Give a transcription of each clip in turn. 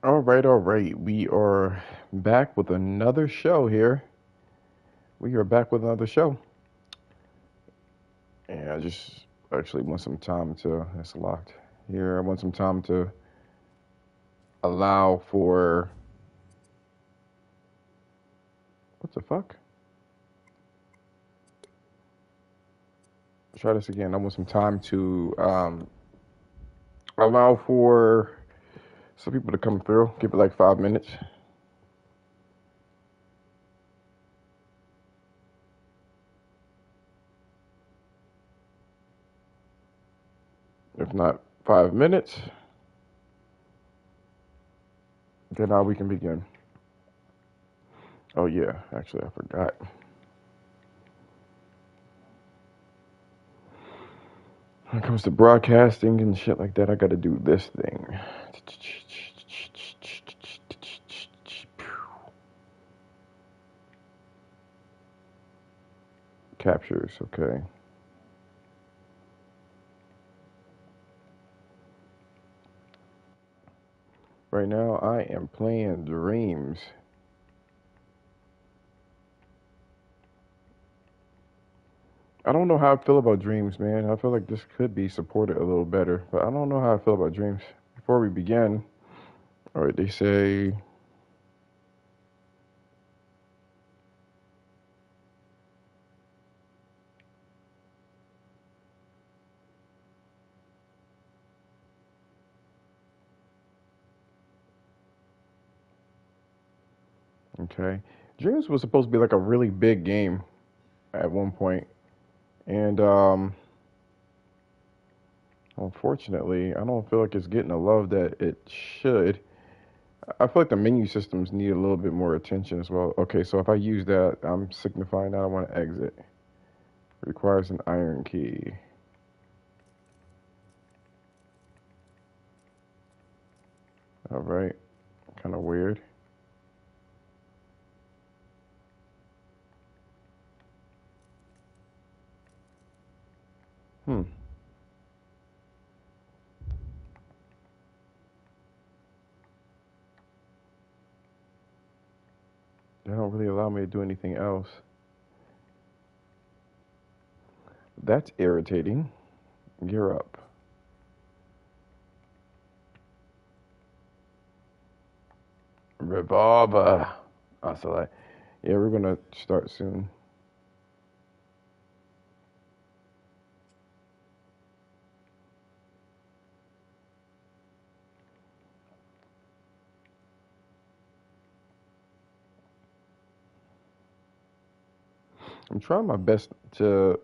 All right. We are back with another show here. We are back with another show. And I just actually want some time to, it's locked here. I want some time to allow for, what the fuck? Try this again. I want some time to allow for some people to come through. Give it like 5 minutes. If not 5 minutes, then now we can begin. Oh, yeah. Actually, I forgot. When it comes to broadcasting and shit like that, I gotta do this thing. Captures, okay. Right now, I am playing Dreams. I don't know how I feel about Dreams, man. I feel like this could be supported a little better, but I don't know how I feel about Dreams. Before we begin, all right, they say, okay, Dreams was supposed to be like a really big game at one point, and unfortunately, I don't feel like it's getting the love that it should. I feel like the menu systems need a little bit more attention as well. Okay, so if I use that, I'm signifying that I want to exit. Requires an iron key. All right, kind of weird. Hmm. They don't really allow me to do anything else. That's irritating. Gear up. Revolver. Oh, so like, yeah, we're gonna start soon. I'm trying my best to.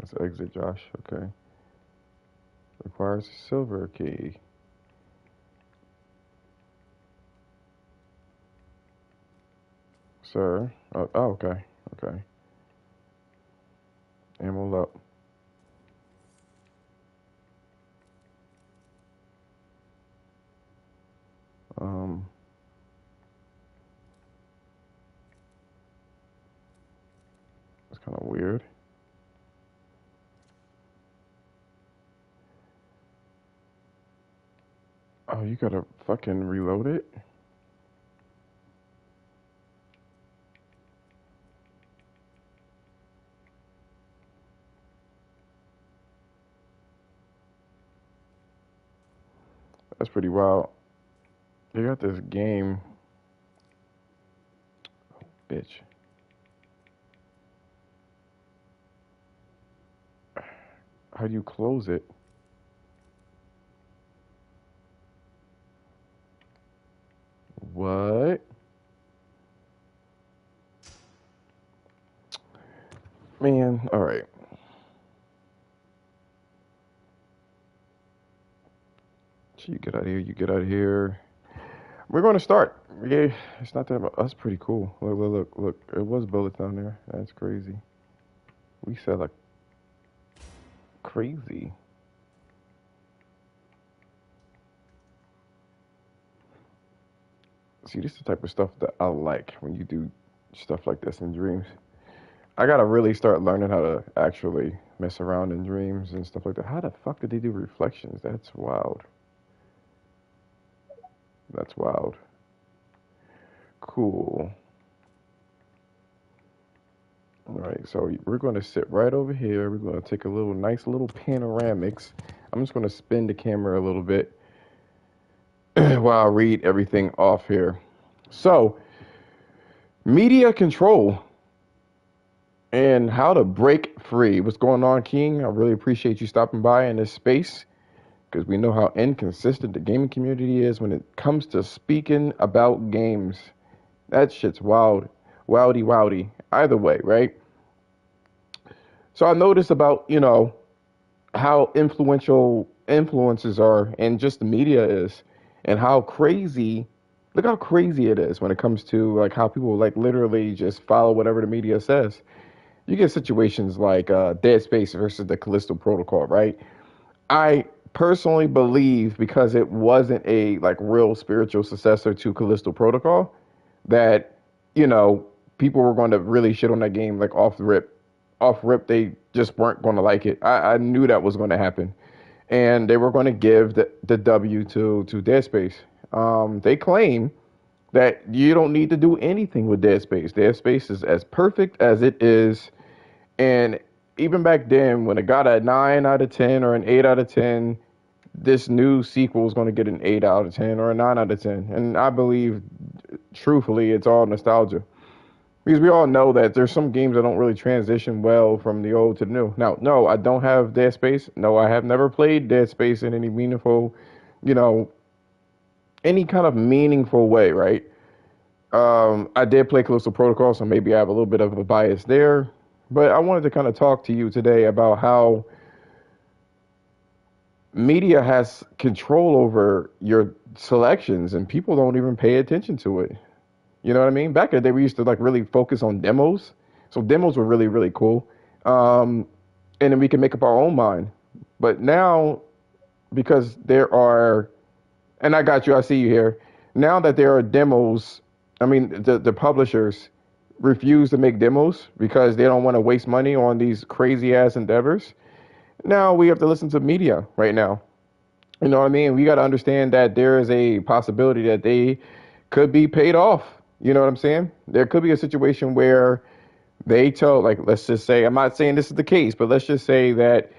Let's exit, Josh. Okay. Requires a silver key. Sir. Oh, okay. Okay. Ammo up. Um. It's kind of weird. Oh, you gotta fucking reload it? That's pretty wild. They got this game, bitch. How do you close it? What? Man, alright. So you get out of here, you get out of here. We're gonna start. Yeah, it's not that much. That's pretty cool. Look, look, look, look. It was bullets down there. That's crazy. We said like crazy. See, this is the type of stuff that I like when you do stuff like this in dreams. I gotta really start learning how to actually mess around in dreams and stuff like that. How the fuck did they do reflections? That's wild. That's wild. Cool. All right, so we're going to sit right over here. We're going to take a little nice little panoramics. I'm just going to spin the camera a little bit while I read everything off here. So, media control and how to break free. What's going on, King? I really appreciate you stopping by in this space because we know how inconsistent the gaming community is when it comes to speaking about games. That shit's wild. Wowdy, wowdy. Either way, right? So I noticed about, how influential influences are and just the media is and how crazy, look how crazy it is when it comes to like how people like literally just follow whatever the media says. You get situations like Dead Space versus the Callisto Protocol, right? I personally believe because it wasn't a like real spiritual successor to Callisto Protocol that, you know, people were going to really shit on that game like off the rip. Off rip, they just weren't going to like it. I knew that was going to happen. And they were going to give the W to Dead Space. They claim that you don't need to do anything with Dead Space. Dead Space is as perfect as it is. And even back then, when it got a 9 out of 10 or an 8 out of 10, this new sequel is going to get an 8 out of 10 or a 9 out of 10. And I believe, truthfully, it's all nostalgia. Because we all know that there's some games that don't really transition well from the old to the new. Now, no, I don't have Dead Space. No, I have never played Dead Space in any meaningful, you know, any kind of meaningful way, right? I did play Callisto Protocol, so maybe I have a little bit of a bias there. But I wanted to kind of talk to you today about how media has control over your selections and people don't even pay attention to it. You know what I mean? Back in the day, we used to like really focus on demos. So demos were really, really cool. And then we can make up our own mind. But now, because there are, and I got you, I see you here. Now that there are demos, I mean, the publishers refuse to make demos because they don't want to waste money on these crazy ass endeavors. Now we have to listen to media right now. You know what I mean? We got to understand that there is a possibility that they could be paid off. You know what I'm saying? There could be a situation where they told, like, let's just say, I'm not saying this is the case, but let's just say that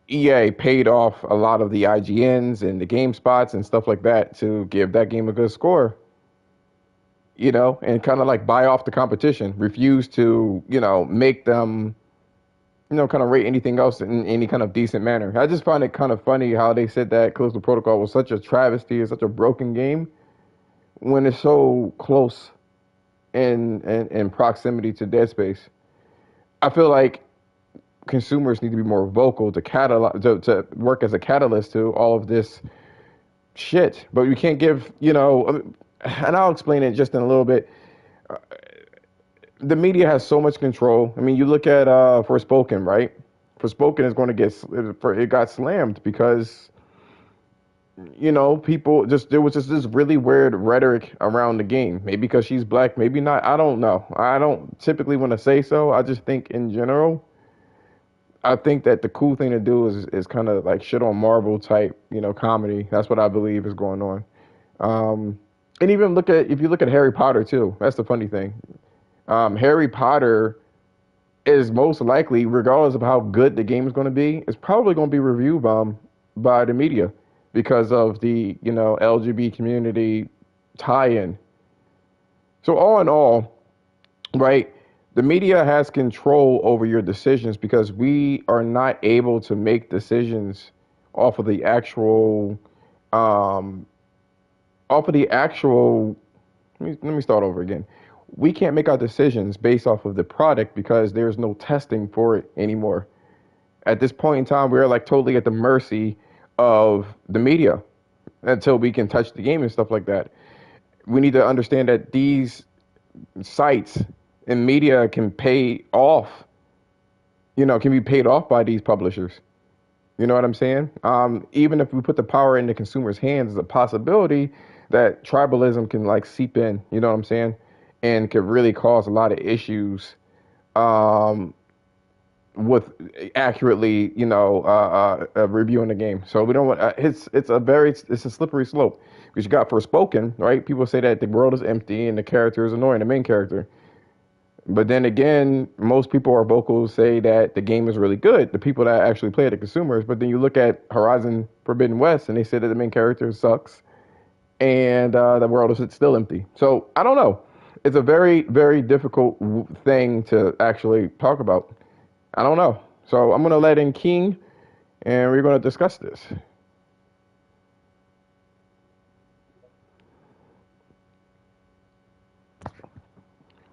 EA paid off a lot of the IGNs and the GameSpots and stuff like that to give that game a good score, you know, and kind of like buy off the competition, refuse to, make them, kind of rate anything else in any kind of decent manner. I just find it kind of funny how they said that Callisto Protocol was such a travesty, it's such a broken game when it's so close in proximity to Dead Space. I feel like consumers need to be more vocal to work as a catalyst to all of this shit. But we can't give, and I'll explain it just in a little bit. The media has so much control. I mean, you look at Forspoken, right? Forspoken is going to it got slammed because people there was just this really weird rhetoric around the game. Maybe because she's black, maybe not. I don't know. I don't typically want to say so. I just think in general, I think that the cool thing to do is kind of like shit on Marvel type, comedy. That's what I believe is going on. And even if you look at Harry Potter too, that's the funny thing. Harry Potter is most likely, regardless of how good the game is going to be, is probably going to be reviewed by the media because of the, LGBT community tie-in. So all in all, right, the media has control over your decisions because we are not able to make decisions off of the actual, let me start over again. We can't make our decisions based off of the product because there's no testing for it anymore. At this point in time, we're like totally at the mercy of the media until we can touch the game and stuff like that. We need to understand that these sites and media can pay off, can be paid off by these publishers. You know what I'm saying? Even if we put the power in the consumer's hands, there's a possibility that tribalism can like seep in, you know what I'm saying? And could really cause a lot of issues um, with accurately, reviewing the game. So we don't want it's a slippery slope because you got Forspoken, right? People say that the world is empty and the character is annoying, the main character. But then again, most people are vocal say that the game is really good. The people that actually play it, the consumers. But then you look at Horizon Forbidden West, and they say that the main character sucks, and the world is still empty. So I don't know. It's a very, very difficult thing to actually talk about. I don't know. So I'm gonna let in King, and we're gonna discuss this.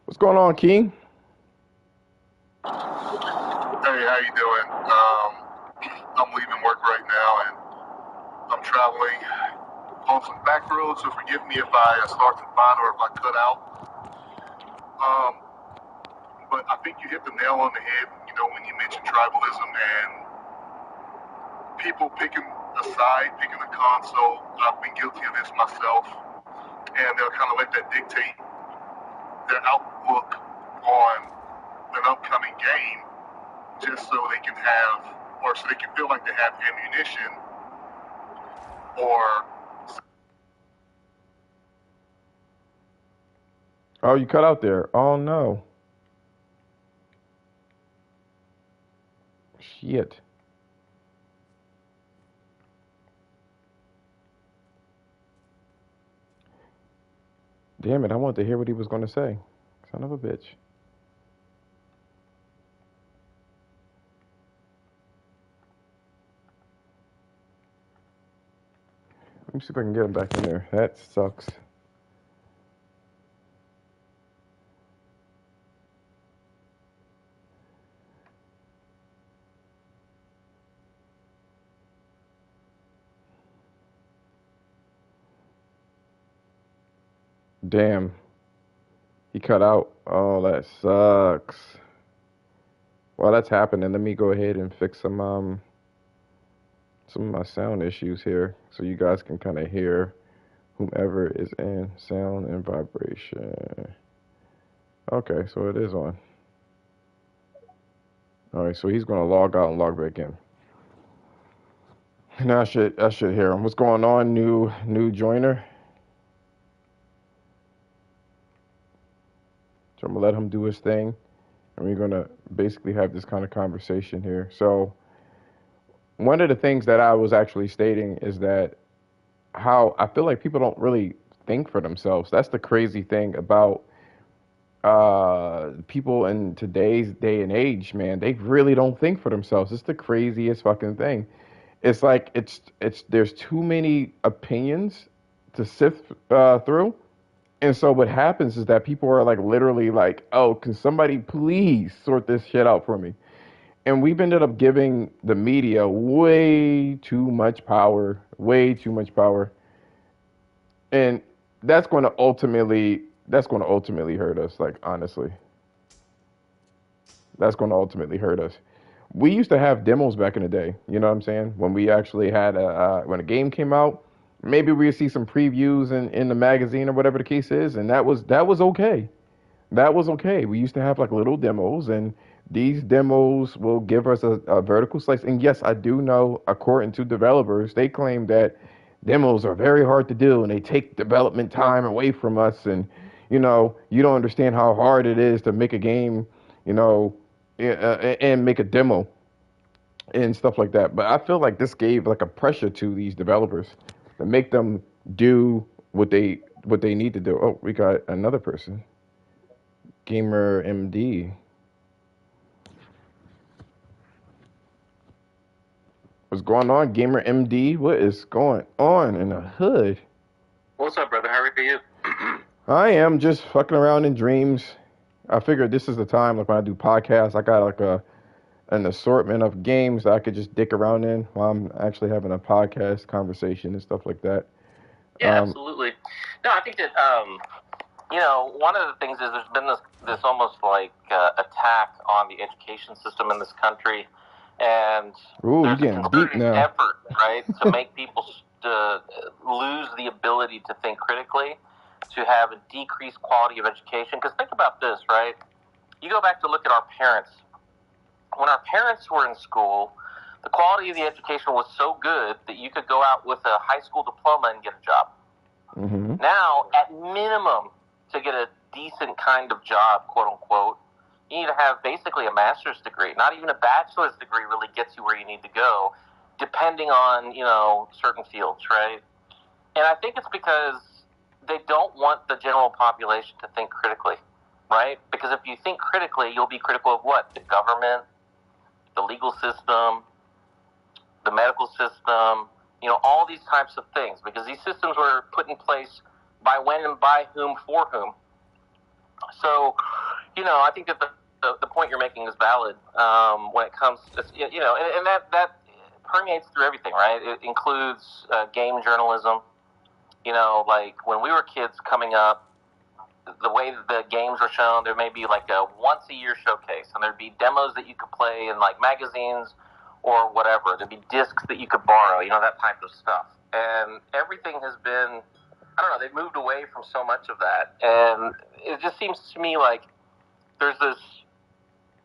What's going on, King? Hey, how you doing? I'm leaving work right now, and I'm traveling on some back roads, so forgive me if I start to find or if I cut out. Um, but I think you hit the nail on the head, when you mentioned tribalism and people picking a side, picking a console. I've been guilty of this myself, and they'll kind of let that dictate their outlook on an upcoming game just so they can have, or so they can feel like they have ammunition or. Oh, you cut out there. Oh no. Shit. Damn it! I wanted to hear what he was gonna say. Son of a bitch. Let me see if I can get him back in there. That sucks. Damn. He cut out. Oh, that sucks. While that's happening, let me go ahead and fix some of my sound issues here so you guys can kind of hear whomever is in sound and vibration. Okay, so it is on. All right, so he's gonna log out and log back in. Now I should hear him. What's going on, new joiner? So I'm gonna let him do his thing, and we're gonna basically have this kind of conversation here. So one of the things that I was actually stating is that how I feel like people don't really think for themselves. That's the crazy thing about people in today's day and age, man. They really don't think for themselves. It's the craziest fucking thing. It's like it's there's too many opinions to sift through. And so what happens is that people are like literally like, oh, can somebody please sort this shit out for me? And we've ended up giving the media way too much power, way too much power. And that's going to ultimately hurt us, like honestly. That's going to ultimately hurt us. We used to have demos back in the day, you know what I'm saying? When we actually had when a game came out, maybe we'd see some previews in the magazine or whatever the case is, and that was okay. That was okay. We used to have like little demos, and these demos will give us a vertical slice. And yes, I do know, according to developers, they claim that demos are very hard to do and they take development time away from us. And, you don't understand how hard it is to make a game, you know, and make a demo and stuff like that. But I feel like this gave like a pressure to these developers to make them do what they need to do. Oh, we got another person. Gamer MD. What's going on, Gamer MD? What is going on in the hood? What's up, brother? How are you? I am just fucking around in dreams. I figured this is the time, like when I do podcasts, I got like an assortment of games that I could just dick around in while I'm actually having a podcast conversation and stuff like that. Yeah, absolutely. No, I think that one of the things is there's been this almost like attack on the education system in this country, and Ooh, you're there's a getting deep concerted now. effort, right, to make people lose the ability to think critically, to have a decreased quality of education. Because think about this, right? You go back to look at our parents. When our parents were in school, the quality of the education was so good that you could go out with a high school diploma and get a job. Mm-hmm. Now, at minimum, to get a decent kind of job, quote unquote, you need to have basically a master's degree. Not even a bachelor's degree really gets you where you need to go, depending on, certain fields, right? And I think it's because they don't want the general population to think critically, right? Because if you think critically, you'll be critical of what? The government, the legal system, the medical system, all these types of things, because these systems were put in place by when and by whom for whom. So, I think that the point you're making is valid when it comes to, and that permeates through everything, right? It includes game journalism. Like when we were kids coming up, the way that the games were shown, there may be like a once-a-year showcase, and there'd be demos that you could play in like magazines or whatever. There'd be discs that you could borrow, that type of stuff. And everything has been, I don't know, they've moved away from so much of that. And it just seems to me like there's this,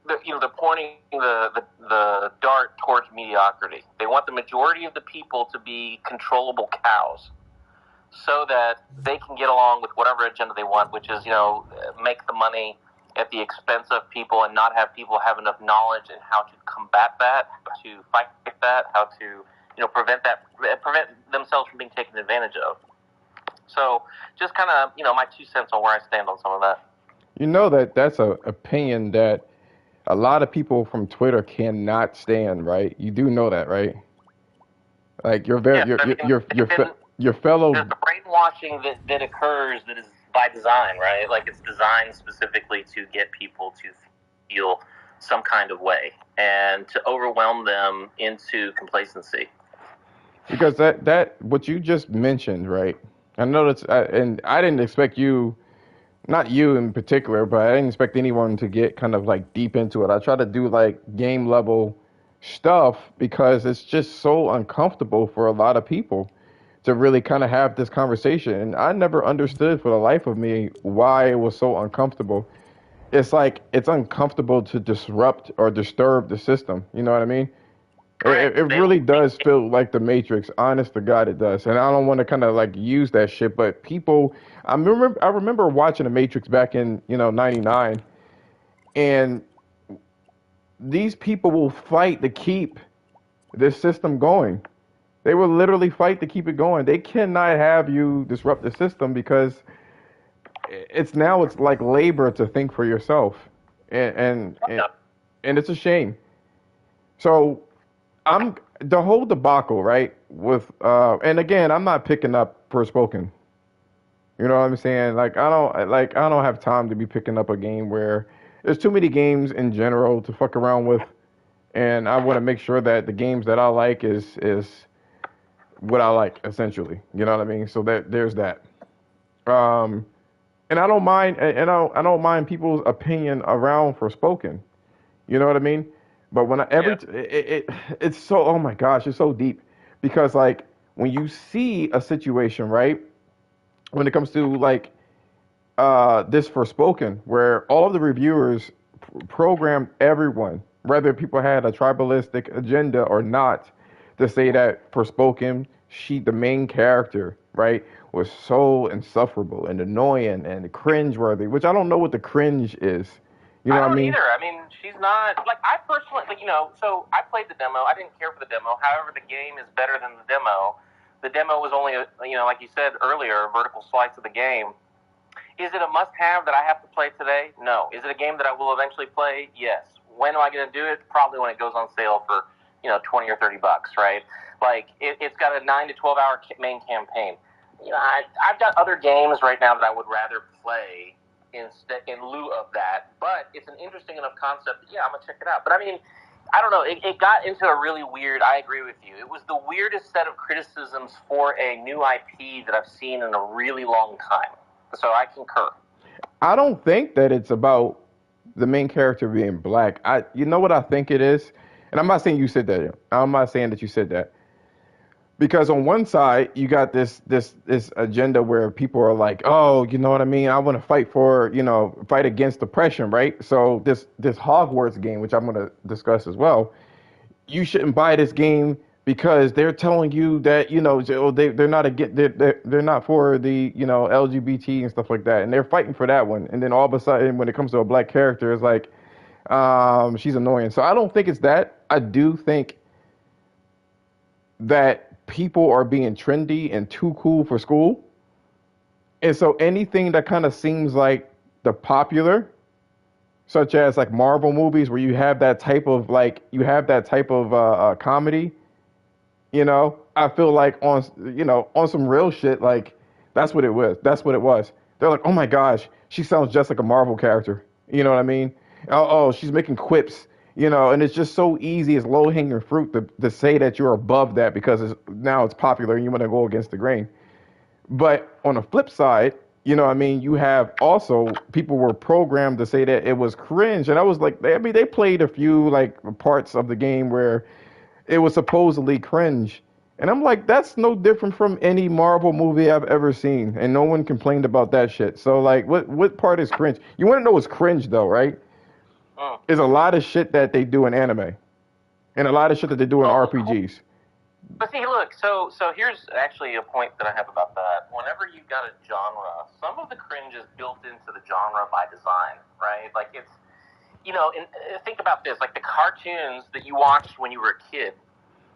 they're pointing the dart towards mediocrity. They want the majority of the people to be controllable cows so that they can get along with whatever agenda they want, which is, make the money at the expense of people and not have people have enough knowledge in how to combat that, how to fight that, how to, prevent themselves from being taken advantage of. So just kind of, my 2 cents on where I stand on some of that. That's an opinion that a lot of people from Twitter cannot stand, right? You do know that, right? Like your fellow. There's the brainwashing that occurs that is by design, right? Like it's designed specifically to get people to feel some kind of way and to overwhelm them into complacency. Because that what you just mentioned, right? I know and I didn't expect you, not you in particular, but I didn't expect anyone to get kind of like deep into it. I try to do like game level stuff because it's just so uncomfortable for a lot of people to really kind of have this conversation. And I never understood for the life of me why it was so uncomfortable. It's like it's uncomfortable to disrupt or disturb the system. You know what I mean? It really does feel like the Matrix. Honest to God, it does. And I don't want to kind of like use that shit, but people, I remember watching the Matrix back in, '99, and these people will fight to keep this system going. They will literally fight to keep it going. They cannot have you disrupt the system because it's like labor to think for yourself, and it's a shame. So I'm the whole debacle, right? With and again, I'm not picking up Forspoken. You know what I'm saying? Like I don't have time to be picking up a game where there's too many games in general to fuck around with, and I want to make sure that the games that I like is what I like essentially. You know what I mean? So there's that. And I don't mind, and I don't mind people's opinion around Forspoken. You know what I mean? But when it's so, oh my gosh, it's so deep because like when you see a situation, right? When it comes to like this Forspoken, where all of the reviewers programmed everyone, whether people had a tribalistic agenda or not, to say that Forspoken, the main character, right, was so insufferable and annoying and cringeworthy, which I don't know what the cringe is. You know what I mean? Either. I mean, she's not, like, I personally, like, so I played the demo. I didn't care for the demo. However, the game is better than the demo. The demo was only, like you said earlier, a vertical slice of the game. Is it a must-have that I have to play today? No. Is it a game that I will eventually play? Yes. When am I going to do it? Probably when it goes on sale for, $20 or $30, right? Like, it's got a 9 to 12 hour main campaign. I've got other games right now that I would rather play in lieu of that, but it's an interesting enough concept that, I'm going to check it out. But I mean, I don't know, it got into a really weird, I agree with you, it was the weirdest set of criticisms for a new IP that I've seen in a really long time. So I concur. I don't think that it's about the main character being black. You know what I think it is? And I'm not saying you said that. I'm not saying that you said that. Because on one side you got this agenda where people are like, oh, you know what I mean, I want to fight for, fight against oppression, right? So this Hogwarts game, which I'm going to discuss as well, you shouldn't buy this game because they're telling you that, they're not they're not for the, LGBT and stuff like that, and they're fighting for that one, and then all of a sudden when it comes to a black character, it's like, she's annoying. So I don't think it's that. I do think that people are being trendy and too cool for school. And so anything that kind of seems like the popular, such as like Marvel movies where you have that type of comedy, I feel like on some real shit, like that's what it was. That's what it was. They're like, oh my gosh, she sounds just like a Marvel character. You know what I mean? Oh, she's making quips, and it's just so easy. It's low hanging fruit to say that you're above that because now it's popular and you want to go against the grain. But on the flip side, I mean, you have also people were programmed to say that it was cringe, and I was like, they played a few like parts of the game where it was supposedly cringe. And I'm like, that's no different from any Marvel movie I've ever seen. And no one complained about that shit. So like what part is cringe? You want to know what's cringe though, right? Mm. Is a lot of shit that they do in anime. And a lot of shit that they do in RPGs. But see, look, so here's actually a point that I have about that. Whenever you've got a genre, some of the cringe is built into the genre by design, right? Like it's, think about this, like the cartoons that you watched when you were a kid,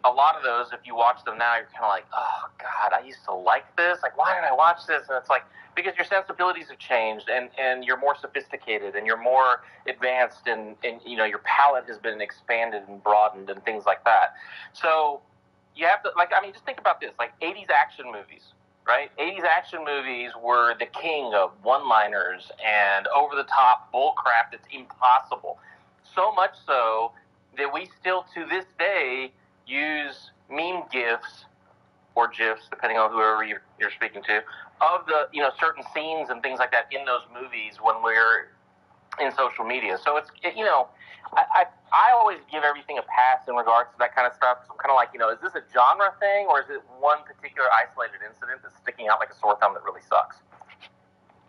a lot of those, if you watch them now, you're kind of like, oh, God, I used to like this. Like, why did I watch this? And it's like, because your sensibilities have changed and you're more sophisticated and you're more advanced and your palate has been expanded and broadened and things like that. So you have to, just think about this, like 80s action movies, right? 80s action movies were the king of one-liners and over-the-top bullcrap that's impossible. So much so that we still, to this day, use meme GIFs or GIFs, depending on whoever you're speaking to, of the, certain scenes and things like that in those movies when we're in social media. So it's, I always give everything a pass in regards to that kind of stuff. So I'm kind of like, is this a genre thing or is it one particular isolated incident that's sticking out like a sore thumb that really sucks?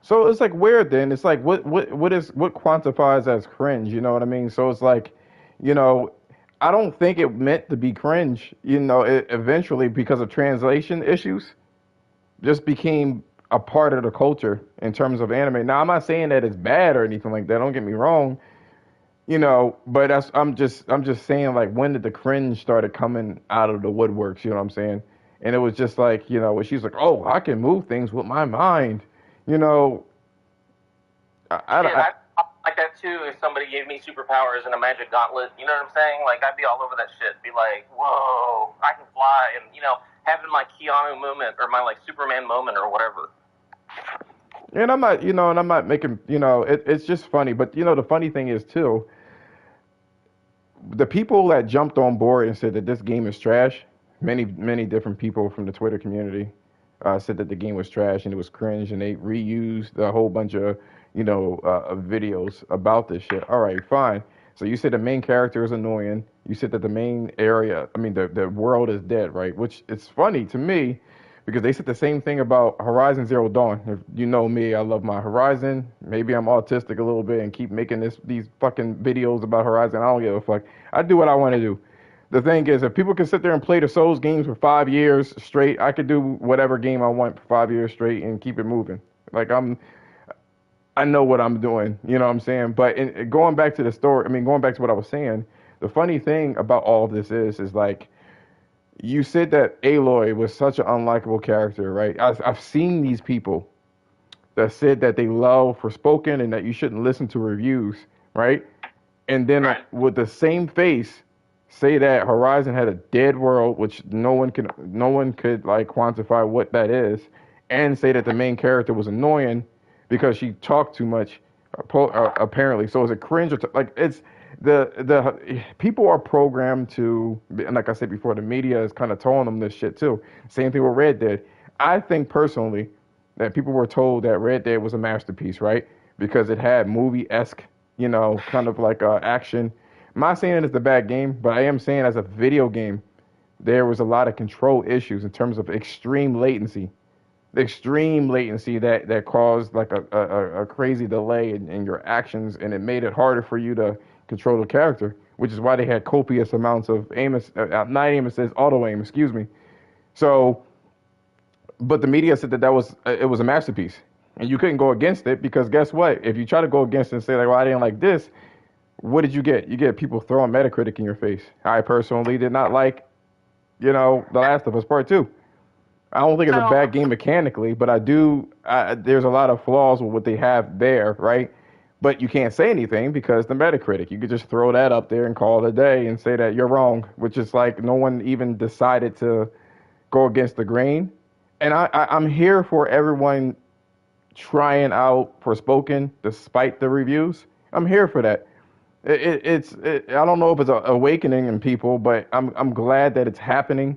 So it's like weird then. It's like what quantifies as cringe, you know what I mean? So it's like, I don't think it meant to be cringe, it eventually because of translation issues just became a part of the culture in terms of anime. Now I'm not saying that it's bad or anything like that, don't get me wrong. But I'm just saying, like, when did the cringe started coming out of the woodworks? You know what I'm saying? And it was just like, when she's like, "Oh, I can move things with my mind," I like that too. If somebody gave me superpowers and a magic gauntlet, you know what I'm saying? Like, I'd be all over that shit. Be like, "Whoa, I can fly," and having my Keanu moment or my like Superman moment or whatever. And I'm not making, it's just funny. But the funny thing is too, the people that jumped on board and said that this game is trash, many different people from the Twitter community said that the game was trash and it was cringe, and they reused a whole bunch of videos about this shit. All right, fine. So you said the main character is annoying. You said that the main area, I mean, the world is dead, right? Which it's funny to me because they said the same thing about Horizon Zero Dawn. If you know me, I love my Horizon. Maybe I'm autistic a little bit and keep making these fucking videos about Horizon. I don't give a fuck. I do what I want to do. The thing is, if people can sit there and play the Souls games for 5 years straight, I could do whatever game I want for 5 years straight and keep it moving. Like I know what I'm doing. You know what I'm saying? But going back to the story, going back to what I was saying, the funny thing about all of this is like, you said that Aloy was such an unlikable character, right? I've seen these people that said that they love Forspoken and that you shouldn't listen to reviews, right? And then with the same face say that Horizon had a dead world, which no one could like quantify what that is, and say that the main character was annoying because she talked too much, apparently. So is it cringe? Like it's the people are programmed to, and like I said before, the media is kind of telling them this shit too. Same thing with Red Dead. I think personally that people were told that Red Dead was a masterpiece, right? Because it had movie-esque, kind of like action. I'm not saying it's a bad game, but I am saying as a video game, there was a lot of control issues in terms of extreme latency that caused like a crazy delay in your actions, and it made it harder for you to control the character, which is why they had copious amounts of not aim assist, auto aim, excuse me. So, but the media said that was it was a masterpiece, and you couldn't go against it because guess what? If you try to go against it and say like, well, I didn't like this, what did you get? You get people throwing Metacritic in your face. I personally did not like, The Last of Us Part Two. I don't think it's a bad game mechanically, but I do. There's a lot of flaws with what they have there, right? But you can't say anything because the Metacritic. You could just throw that up there and call it a day and say that you're wrong, which is like no one even decided to go against the grain. And I'm here for everyone trying out Forspoken despite the reviews. I'm here for that. I don't know if it's an awakening in people, but I'm glad that it's happening.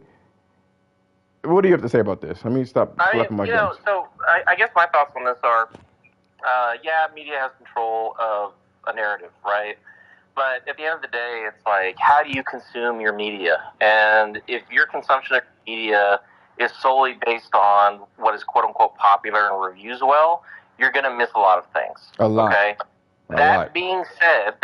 What do you have to say about this? Let me stop flipping my games. So I guess my thoughts on this are, media has control of a narrative, right? But at the end of the day, it's like, how do you consume your media? And if your consumption of media is solely based on what is quote-unquote popular and reviews well, you're going to miss a lot of things. A lot. Okay? That being said,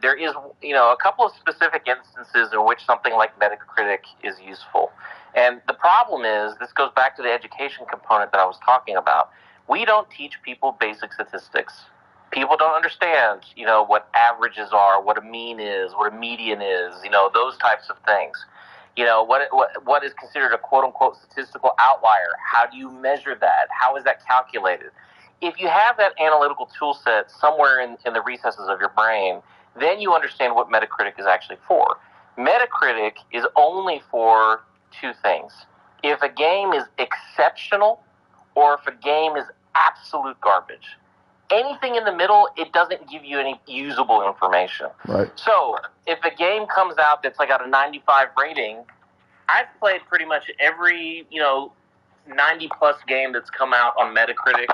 there is, a couple of specific instances in which something like Metacritic is useful. And the problem is, this goes back to the education component that I was talking about. We don't teach people basic statistics. People don't understand, what averages are, what a mean is, what a median is, those types of things. What is considered a quote-unquote statistical outlier? How do you measure that? How is that calculated? If you have that analytical tool set somewhere in the recesses of your brain, then you understand what Metacritic is actually for. Metacritic is only for two things. If a game is exceptional or if a game is absolute garbage. Anything in the middle, it doesn't give you any usable information. Right. So if a game comes out that's like got a 95 rating, I've played pretty much every, 90-plus game that's come out on Metacritic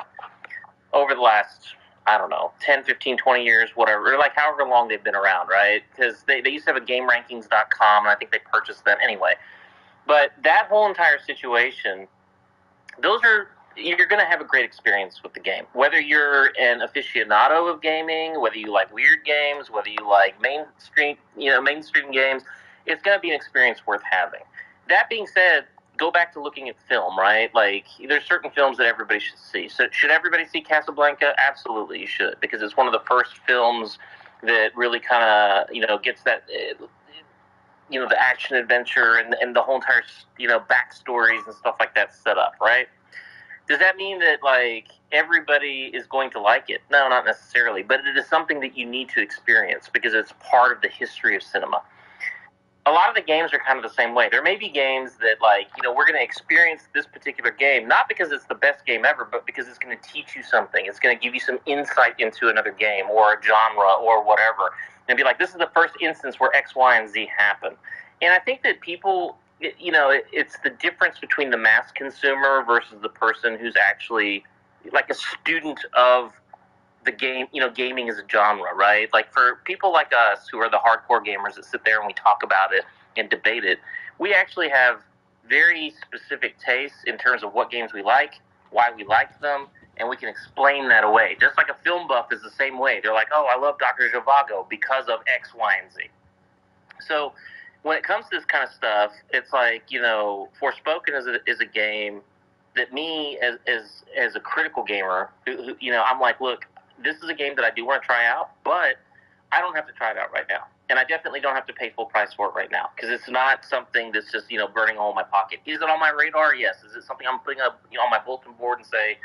over the last, 10, 15, 20 years, whatever, or like however long they've been around, right? Because they used to have a GameRankings.com, and I think they purchased them anyway. But that whole entire situation, you're going to have a great experience with the game. Whether you're an aficionado of gaming, whether you like weird games, whether you like mainstream games, it's going to be an experience worth having. That being said, go back to looking at film, right? Like, there's certain films that everybody should see. So should everybody see Casablanca? Absolutely, you should, because it's one of the first films that really kind of, gets that, the action adventure and the whole entire, backstories and stuff like that set up, right? Does that mean that, like, everybody is going to like it? No, not necessarily. But it is something that you need to experience because it's part of the history of cinema. A lot of the games are kind of the same way. There may be games that, like, we're going to experience this particular game, not because it's the best game ever, but because it's going to teach you something. It's going to give you some insight into another game or a genre or whatever. And be like, this is the first instance where X, Y, and Z happen. And I think that people... it's the difference between the mass consumer versus the person who's actually like a student of the game, gaming as a genre, right? Like for people like us who are the hardcore gamers that sit there and we talk about it and debate it, we actually have very specific tastes in terms of what games we like, why we like them, and we can explain that away. Just like a film buff is the same way. They're like, oh, I love Dr. Zhivago because of X, Y, and Z. So when it comes to this kind of stuff, it's like, Forspoken is a game that me, as a critical gamer, who, I'm like, look, this is a game that I do want to try out, but I don't have to try it out right now. And I definitely don't have to pay full price for it right now, because it's not something that's just, burning a hole in my pocket. Is it on my radar? Yes. Is it something I'm putting up, on my bulletin board and say,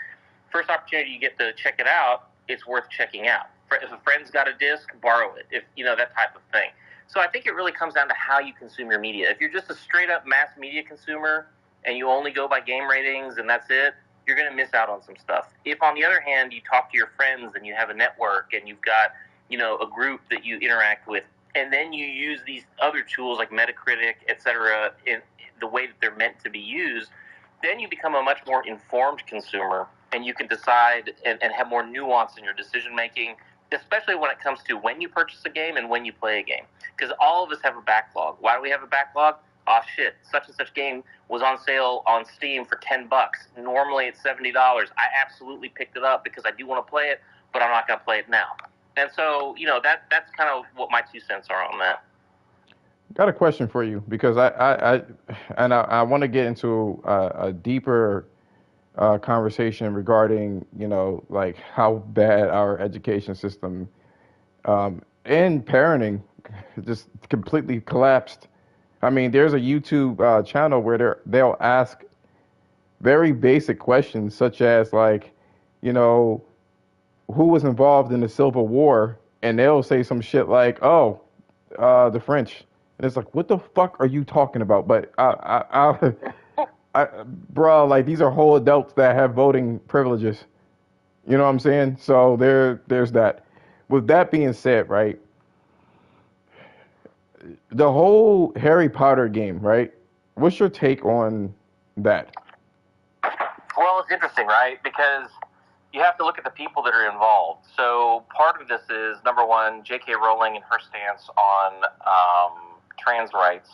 first opportunity you get to check it out, it's worth checking out. If a friend's got a disc, borrow it, if that type of thing. So I think it really comes down to how you consume your media. If you're just a straight-up mass media consumer and you only go by game ratings and that's it, you're going to miss out on some stuff. If, on the other hand, you talk to your friends and you have a network and you've got, a group that you interact with, and then you use these other tools like Metacritic, et cetera, in the way that they're meant to be used, then you become a much more informed consumer and you can decide and have more nuance in your decision-making, especially when it comes to when you purchase a game and when you play a game. Because all of us have a backlog. Why do we have a backlog? oh shit, such and such game was on sale on Steam for $10. Normally it's $70. I absolutely picked it up because I do want to play it, but I'm not going to play it now. And so, that's kind of what my 2 cents are on that. Got a question for you because I want to get into a deeper conversation regarding, like how bad our education system and parenting just completely collapsed. I mean, there's a YouTube channel where they'll ask very basic questions such as like, who was involved in the Civil War, and they'll say some shit like, "Oh, the French," and it's like, "What the fuck are you talking about?" But bro, like these are whole adults that have voting privileges. You know what I'm saying? So there's that. With that being said, right, the whole Harry Potter game, right? What's your take on that? Well, it's interesting, right? Because you have to look at the people that are involved. So part of this is, number one, J.K. Rowling and her stance on trans rights.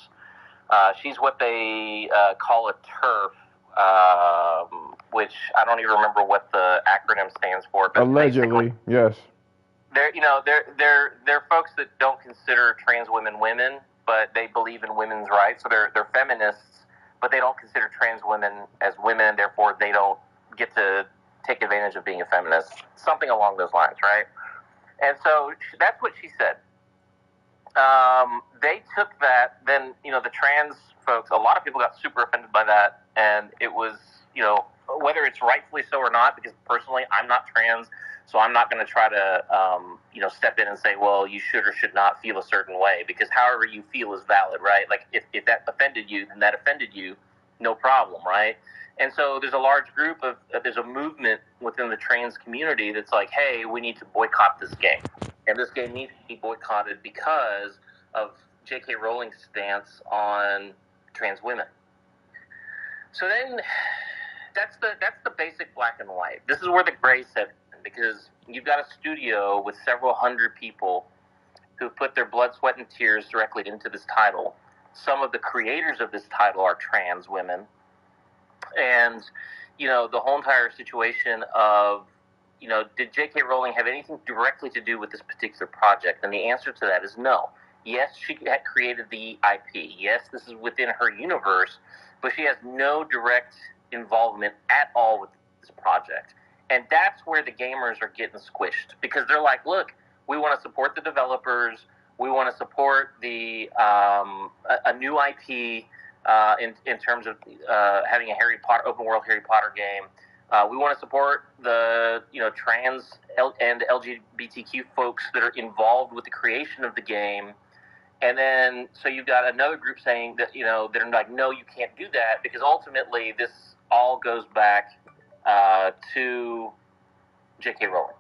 She's what they call a TERF, which I don't even remember what the acronym stands for. But allegedly, yes. They're folks that don't consider trans women women, but they believe in women's rights. So they're feminists, but they don't consider trans women as women, and therefore they don't get to take advantage of being a feminist. Something along those lines, right? And so that's what she said. They took that, then, the trans folks, a lot of people got super offended by that, and it was, whether it's rightfully so or not, because personally I'm not trans, so I'm not going to try to, step in and say, well, you should or should not feel a certain way, because however you feel is valid, right? Like, if that offended you, then that offended you, no problem, right? And so there's a large group there's a movement within the trans community that's like, hey, we need to boycott this game. And this game needs to be boycotted because of J.K. Rowling's stance on trans women. So then that's the basic black and white. This is where the gray set in, because you've got a studio with several hundred people who put their blood, sweat, and tears directly into this title. Some of the creators of this title are trans women. And, the whole entire situation of, did J.K. Rowling have anything directly to do with this particular project? And the answer to that is no. Yes, she had created the IP. Yes, this is within her universe, but she has no direct involvement at all with this project. And that's where the gamers are getting squished, because they're like, look, we want to support the developers. We want to support the a new IP in terms of having a Harry Potter open world Harry Potter game. We want to support the trans and LGBTQ folks that are involved with the creation of the game. And then so you've got another group saying that that are like, no, you can't do that, because ultimately this all goes back to J.K. Rowling.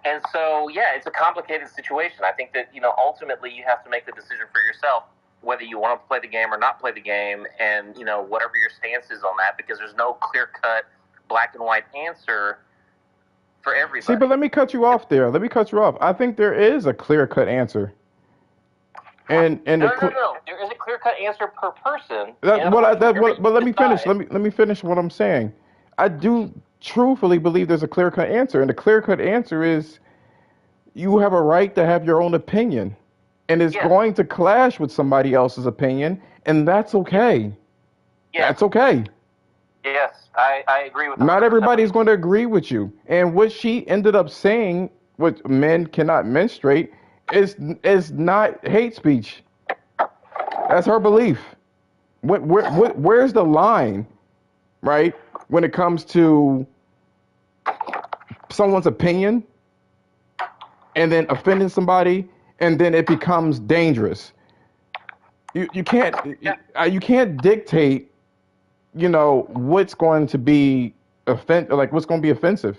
And so, yeah, it's a complicated situation. I think that, ultimately you have to make the decision for yourself whether you want to play the game or not play the game, and, whatever your stance is on that, because there's no clear-cut black and white answer for everybody. See, but let me cut you off there. I think there is a clear-cut answer. No. There is a clear-cut answer per person. But let me finish. Let me finish what I'm saying. I do truthfully believe there's a clear-cut answer, and the clear-cut answer is you have a right to have your own opinion, and it's going to clash with somebody else's opinion, and that's okay. Yes. That's okay. Yes, I agree with that. Not everybody is going to agree with you. And what she ended up saying, what men cannot menstruate, is not hate speech. That's her belief. Where's the line, right, when it comes to someone's opinion and then offending somebody, and then it becomes dangerous? You can't dictate, what's going to be what's going to be offensive,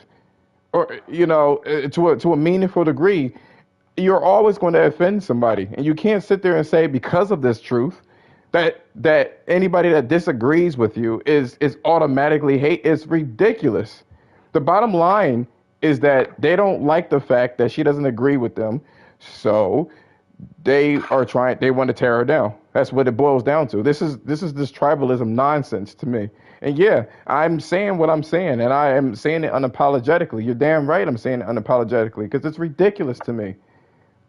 or to a meaningful degree. You're always going to offend somebody, and you can't sit there and say because of this truth that anybody that disagrees with you is automatically hate. It's ridiculous. The bottom line is that they don't like the fact that she doesn't agree with them, so they want to tear her down. That's what it boils down to. This tribalism nonsense to me. And yeah, I'm saying what I'm saying, and I am saying it unapologetically. You're damn right. I'm saying it unapologetically because it's ridiculous to me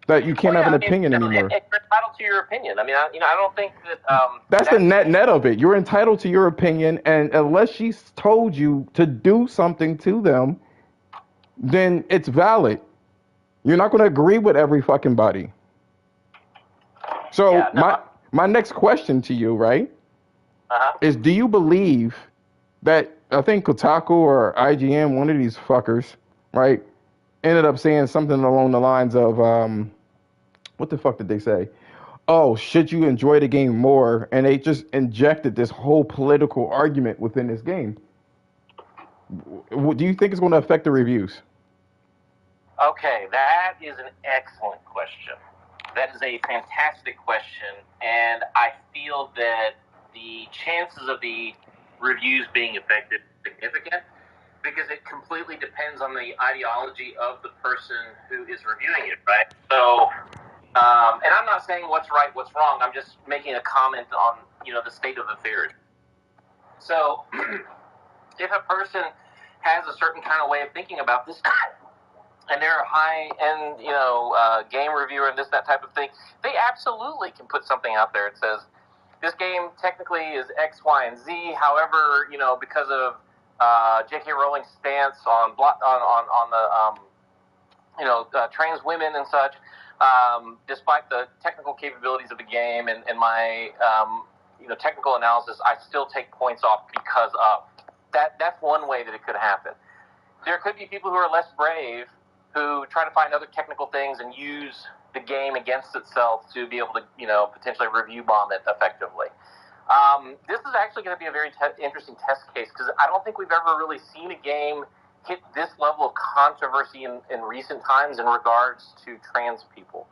that you can't have an opinion anymore. You're entitled to your opinion. I mean, I don't think that. That's the net of it. You're entitled to your opinion, and unless she's told you to do something to them, then it's valid. You're not going to agree with every fucking body. So Yeah, no. my next question to you, right, is do you believe that, I think Kotaku or IGN, one of these fuckers, right, ended up saying something along the lines of, what the fuck did they say? Oh, should you enjoy the game more? And they just injected this whole political argument within this game. Do you think it's going to affect the reviews? Okay, that is an excellent question. That is a fantastic question, and I feel that the chances of the reviews being affected are significant because it completely depends on the ideology of the person who is reviewing it, right? So, and I'm not saying what's right, what's wrong. I'm just making a comment on, the state of affairs. So, if a person has a certain kind of way of thinking about this, and they're a high-end, game reviewer and that type of thing, they absolutely can put something out there that says, this game technically is X, Y, and Z. However, because of J.K. Rowling's stance on the trans women and such, despite the technical capabilities of the game and my technical analysis, I still take points off because of that. That's one way that it could happen. There could be people who are less brave who try to find other technical things and use the game against itself to be able to, potentially review bomb it effectively. This is actually going to be a very interesting test case because I don't think we've ever really seen a game hit this level of controversy in recent times in regards to trans people.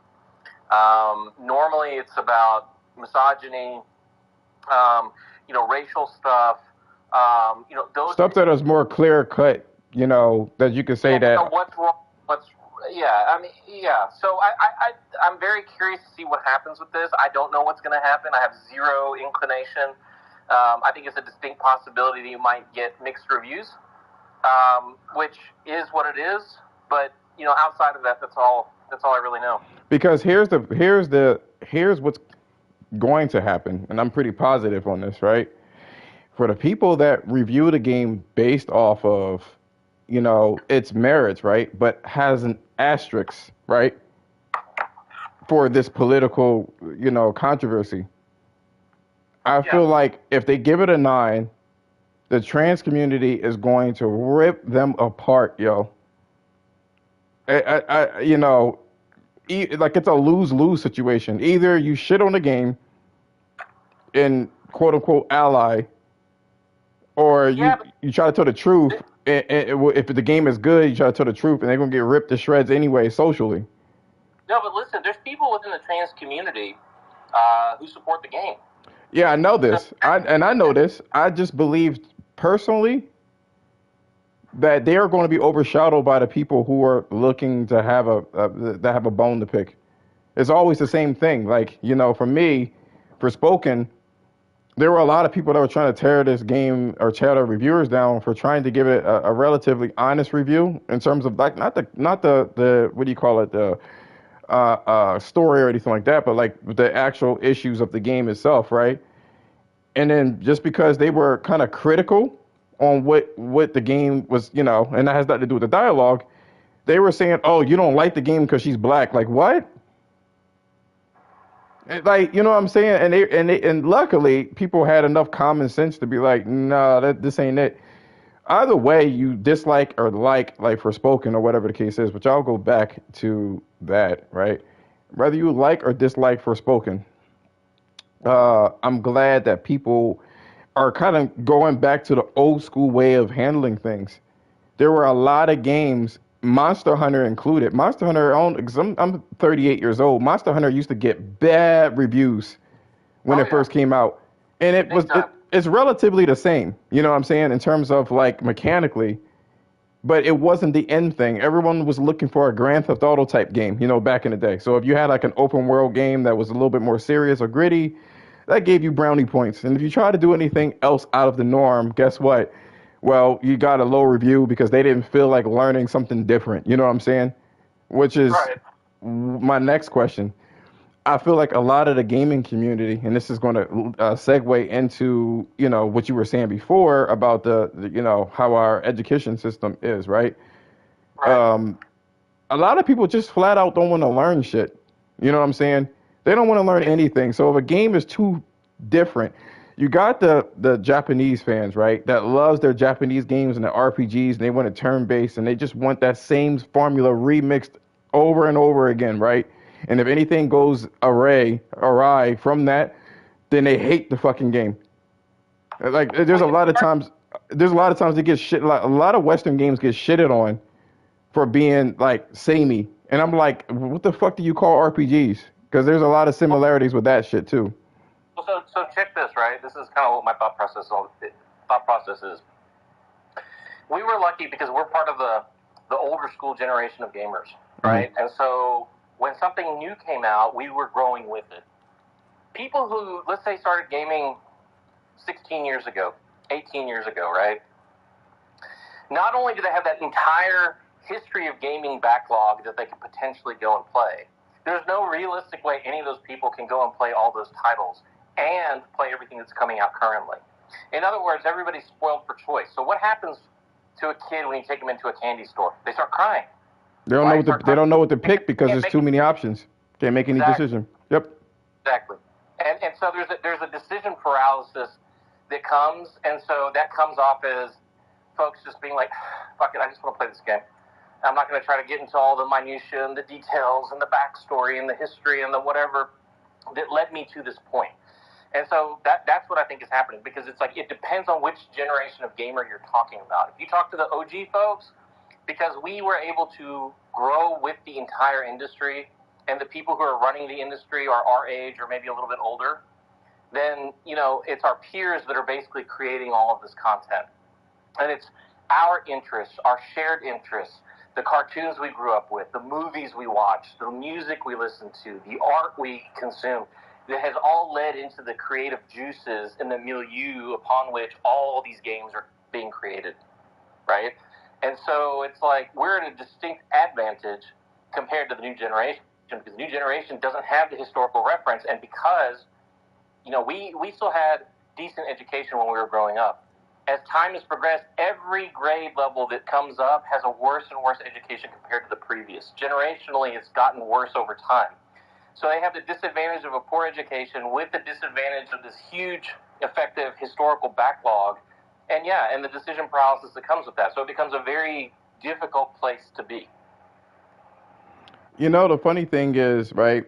Normally it's about misogyny, racial stuff, those stuff that is more clear cut, that you could say that. What's wrong? So I'm very curious to see what happens with this. I don't know what's going to happen. I have zero inclination. I think it's a distinct possibility that you might get mixed reviews, which is what it is. But outside of that, that's all I really know. Because here's what's going to happen, and I'm pretty positive on this, right? For the people that review the game based off of its merits, right, but has an asterisk, right, for this political, controversy. I feel like if they give it a 9, the trans community is going to rip them apart, yo. Like it's a lose-lose situation. Either you shit on the game and quote-unquote ally, or you try to tell the truth. If the game is good, you try to tell the truth, and they're going to get ripped to shreds anyway, socially. No, but listen, there's people within the trans community who support the game. Yeah, I know this. I know this. I just believe, personally, that they are going to be overshadowed by the people who are looking to have a bone to pick. It's always the same thing. Like, for me, for Spoken, there were a lot of people that were trying to tear this game or tear the reviewers down for trying to give it a relatively honest review in terms of like not the what do you call it, the story or anything like that, but like the actual issues of the game itself, right? And then just because they were kind of critical on what the game was, and that has nothing to do with the dialogue, they were saying, "Oh, you don't like the game because she's black." Like what? Like, what I'm saying? And luckily, people had enough common sense to be like, no, this ain't it. Either way, you dislike or like for Spoken or whatever the case is, which I'll go back to that, right? Whether you like or dislike for Spoken, I'm glad that people are kind of going back to the old school way of handling things. There were a lot of games, Monster Hunter included. Monster Hunter, I'm 38 years old. Monster Hunter used to get bad reviews when it first came out. And it's relatively the same, you know what I'm saying, in terms of like mechanically. But it wasn't the end thing. Everyone was looking for a Grand Theft Auto type game, back in the day. So if you had like an open world game that was a little bit more serious or gritty, that gave you brownie points. And if you try to do anything else out of the norm, guess what? Well, you got a low review because they didn't feel like learning something different. You know what I'm saying? Which is Right. my next question. I feel like a lot of the gaming community, and this is going to segue into what you were saying before about the how our education system is, right? Right. Um, a lot of people just flat out don't want to learn shit. You know what I'm saying? They don't want to learn anything. So if a game is too different, you got the Japanese fans, right? That loves their Japanese games and the RPGs, and they want a turn based, and they just want that same formula remixed over and over again, right? And if anything goes awry from that, then they hate the fucking game. Like there's a lot of times they get shit. Like, a lot of Western games get shitted on for being like samey, and I'm like, what the fuck do you call RPGs? Because there's a lot of similarities with that shit too. So check this, right? This is kind of what my thought process is. We were lucky because we're part of the older school generation of gamers, right? Mm-hmm. And so when something new came out, we were growing with it. People who, let's say, started gaming 16 years ago, 18 years ago, right? Not only do they have that entire history of gaming backlog that they could potentially go and play, there's no realistic way any of those people can go and play all those titles and play everything that's coming out currently. In other words, everybody's spoiled for choice. So what happens to a kid when you take them into a candy store? They start crying. They don't know what to pick because there's too many options. Can't make any decision. Yep. Exactly. And so there's a decision paralysis that comes, and so that comes off as folks just being like, fuck it, I just want to play this game. I'm not going to try to get into all the minutiae and the details and the backstory and the history and the whatever that led me to this point. And so that's what I think is happening, because it's like it depends on which generation of gamer you're talking about. If you talk to the OG folks, because we were able to grow with the entire industry, and the people who are running the industry are our age or maybe a little bit older, then, it's our peers that are basically creating all of this content. And it's our interests, our shared interests, the cartoons we grew up with, the movies we watched, the music we listened to, the art we consumed, that has all led into the creative juices and the milieu upon which all these games are being created, right? And so it's like we're at a distinct advantage compared to the new generation, because the new generation doesn't have the historical reference, and because, we still had decent education when we were growing up. As time has progressed, every grade level that comes up has a worse and worse education compared to the previous. Generationally, it's gotten worse over time. So they have the disadvantage of a poor education with the disadvantage of this huge, effective historical backlog, and the decision paralysis that comes with that. So it becomes a very difficult place to be. The funny thing is, right,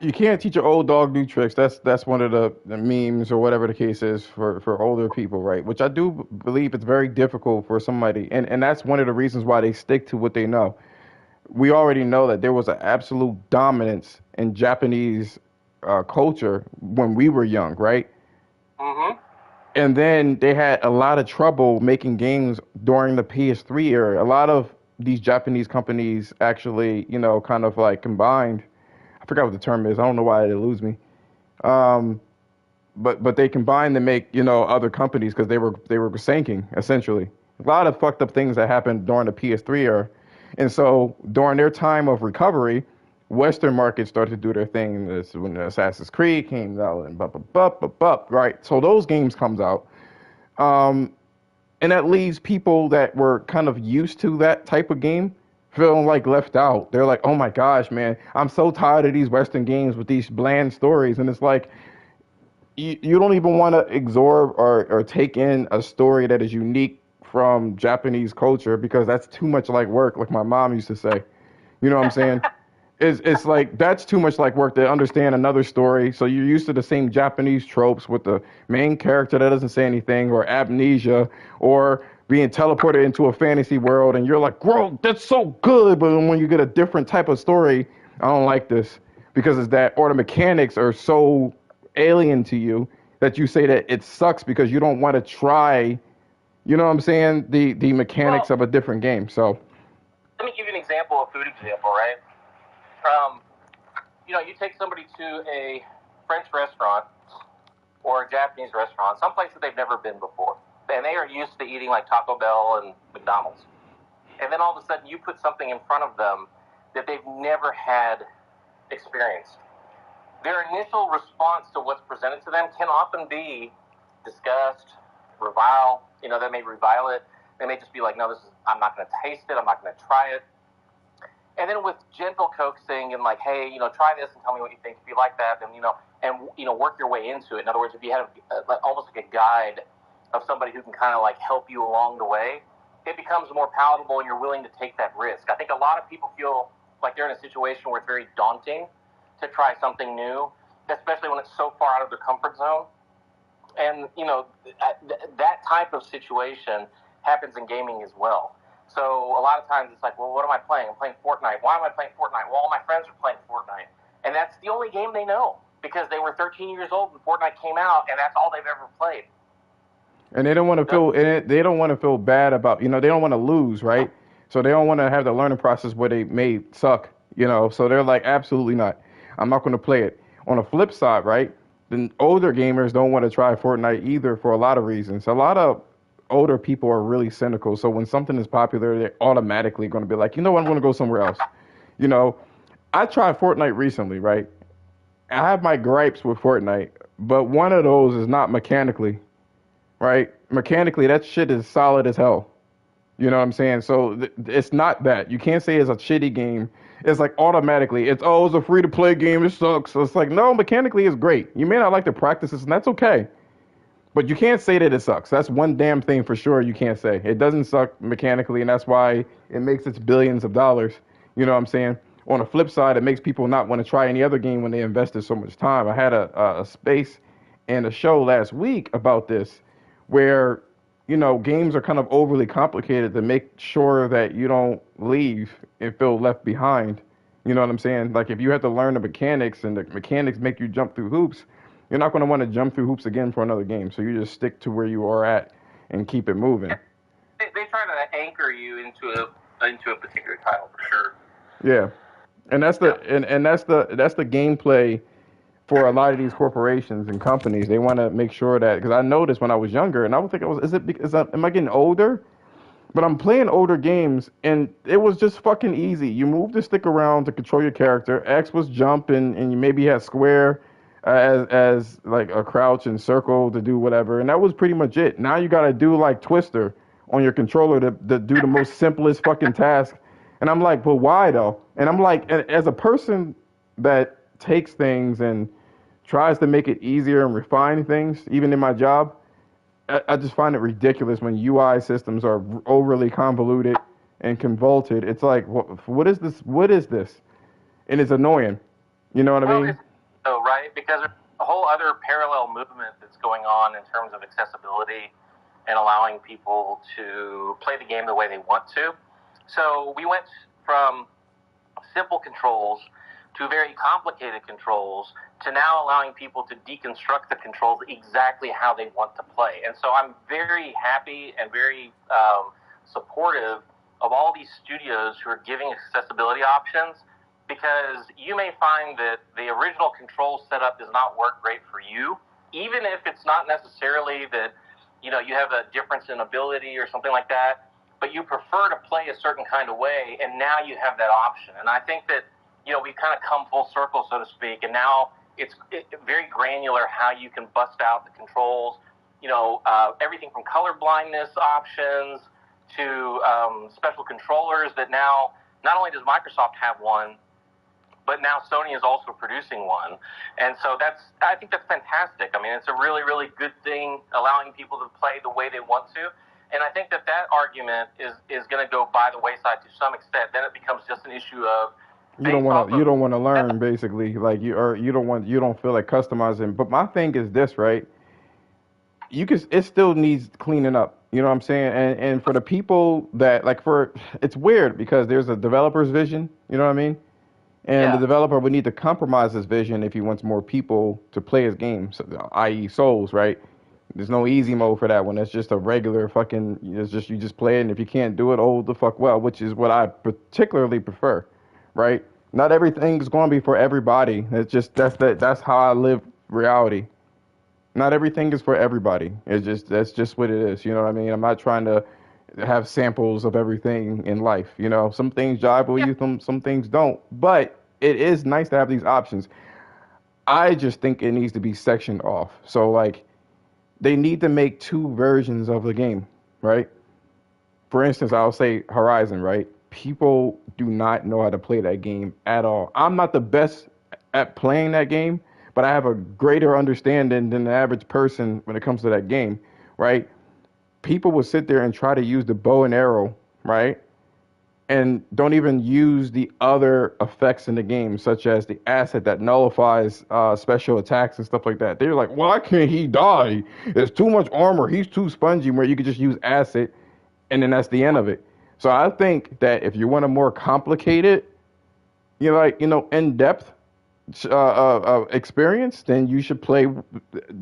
you can't teach an old dog new tricks. That's one of the memes or whatever the case is for older people, right? Which I do believe it's very difficult for somebody, and that's one of the reasons why they stick to what they know. We already know that there was an absolute dominance in Japanese culture when we were young, right? Mm-hmm. And then they had a lot of trouble making games during the PS3 era. A lot of these Japanese companies actually, kind of like combined. I forgot what the term is. I don't know why it eludes me. But they combined to make, other companies because they were sinking essentially. A lot of fucked up things that happened during the PS3 era. And so during their time of recovery, Western markets started to do their thing. This when Assassin's Creed came out and right? So those games comes out. And that leaves people that were kind of used to that type of game feeling like left out. They're like, oh my gosh, man, I'm so tired of these Western games with these bland stories. And it's like, you don't even want to absorb or take in a story that is unique from Japanese culture because that's too much like work, like my mom used to say. You know what I'm saying? It's like that's too much like work to understand another story. So you're used to the same Japanese tropes with the main character that doesn't say anything, or amnesia, or being teleported into a fantasy world, and you're like, bro, that's so good. But when you get a different type of story, I don't like this because it's that, or the mechanics are so alien to you that you say that it sucks because you don't want to try. You know what I'm saying? The mechanics of a different game. So let me give you an example, a food example, right? you take somebody to a French restaurant or a Japanese restaurant, someplace that they've never been before, and they are used to eating like Taco Bell and McDonald's. And then all of a sudden you put something in front of them that they've never had experienced. Their initial response to what's presented to them can often be disgust, revile. They may revile it. They may just be like, no, I'm not going to taste it. I'm not going to try it. And then with gentle coaxing and like, hey, try this and tell me what you think. If you like that, then, work your way into it. In other words, if you have almost like a guide of somebody who can kind of like help you along the way, it becomes more palatable and you're willing to take that risk. I think a lot of people feel like they're in a situation where it's very daunting to try something new, especially when it's so far out of their comfort zone. And, that type of situation happens in gaming as well. So a lot of times it's like, well, what am I playing? I'm playing Fortnite. Why am I playing Fortnite? Well, all my friends are playing Fortnite. And that's the only game they know because they were 13 years old when Fortnite came out, and that's all they've ever played. And they don't want to feel, they don't want to feel bad about, they don't want to lose, right? So they don't want to have the learning process where they may suck, So they're like, absolutely not. I'm not going to play it. On the flip side, right? The older gamers don't want to try Fortnite either for a lot of reasons. A lot of older people are really cynical. So when something is popular, they're automatically going to be like, what, I'm going to go somewhere else. I tried Fortnite recently, right? I have my gripes with Fortnite, but one of those is not mechanically, right? Mechanically, that shit is solid as hell. You know what I'm saying? So it's not that. You can't say it's a shitty game. It's like automatically, it's a free-to-play game. It sucks. So it's like, no, mechanically it's great. You may not like the practices, and that's okay. But you can't say that it sucks. That's one damn thing for sure you can't say. It doesn't suck mechanically, and that's why it makes its billions of dollars. You know what I'm saying? On the flip side, it makes people not want to try any other game when they invested so much time. I had a space and a show last week about this where, games are kind of overly complicated to make sure that you don't leave and feel left behind. You know what I'm saying? Like if you have to learn the mechanics and the mechanics make you jump through hoops, you're not going to want to jump through hoops again for another game. So you just stick to where you are at and keep it moving. They try to anchor you into a particular title for sure. Yeah. And that's the gameplay for a lot of these corporations and companies. They want to make sure that, because I noticed when I was younger, and I would think am I getting older? But I'm playing older games, and it was just fucking easy. You move the stick around to control your character. X was jump, and you maybe had square as like a crouch and circle to do whatever, and that was pretty much it. Now you got to do like Twister on your controller to do the most simplest fucking task. And I'm like, but why though? And I'm like, as a person that takes things and tries to make it easier and refine things, even in my job, I just find it ridiculous when UI systems are overly convoluted and convoluted. It's like, what is this? What is this? And it's annoying. You know what I mean? So, right? Because there's a whole other parallel movement that's going on in terms of accessibility and allowing people to play the game the way they want to. So we went from simple controls to very complicated controls to now allowing people to deconstruct the controls exactly how they want to play. And so I'm very happy and very supportive of all these studios who are giving accessibility options, because you may find that the original control setup does not work great for you, even if it's not necessarily that, you have a difference in ability or something like that, but you prefer to play a certain kind of way, and now you have that option. And I think that, we've kind of come full circle, so to speak, and now it's very granular how you can bust out the controls, everything from color blindness options to special controllers that now, not only does Microsoft have one, but now Sony is also producing one. And so I think that's fantastic. I mean, it's a really, really good thing, allowing people to play the way they want to. And I think that argument is going to go by the wayside to some extent. Then it becomes just an issue of you don't want to learn, basically. Like you don't feel like customizing. But my thing is this, right? It still needs cleaning up. You know what I'm saying? And for the people that it's weird because there's a developer's vision. You know what I mean? And the developer would need to compromise his vision if he wants more people to play his game, i.e. Souls, right? There's no easy mode for that one. It's just a regular fucking, you just play it, and if you can't do it, the fuck well, which is what I particularly prefer, right? Not everything's going to be for everybody. It's just that's how I live reality. Not everything is for everybody. It's just that's just what it is. You know what I mean? I'm not trying to have samples of everything in life. You know, some things jive with Yeah. you, some things don't. But it is nice to have these options. I just think it needs to be sectioned off. So like they need to make two versions of the game, right? For instance, I'll say Horizon, right? People do not know how to play that game at all. I'm not the best at playing that game, but I have a greater understanding than the average person when it comes to that game, right? People will sit there and try to use the bow and arrow, right? And don't even use the other effects in the game, such as the asset that nullifies special attacks and stuff like that. They're like, why can't he die? There's too much armor. He's too spongy. Where you could just use acid, and then that's the end of it. So I think that if you want a more complicated, in depth experience, then you should play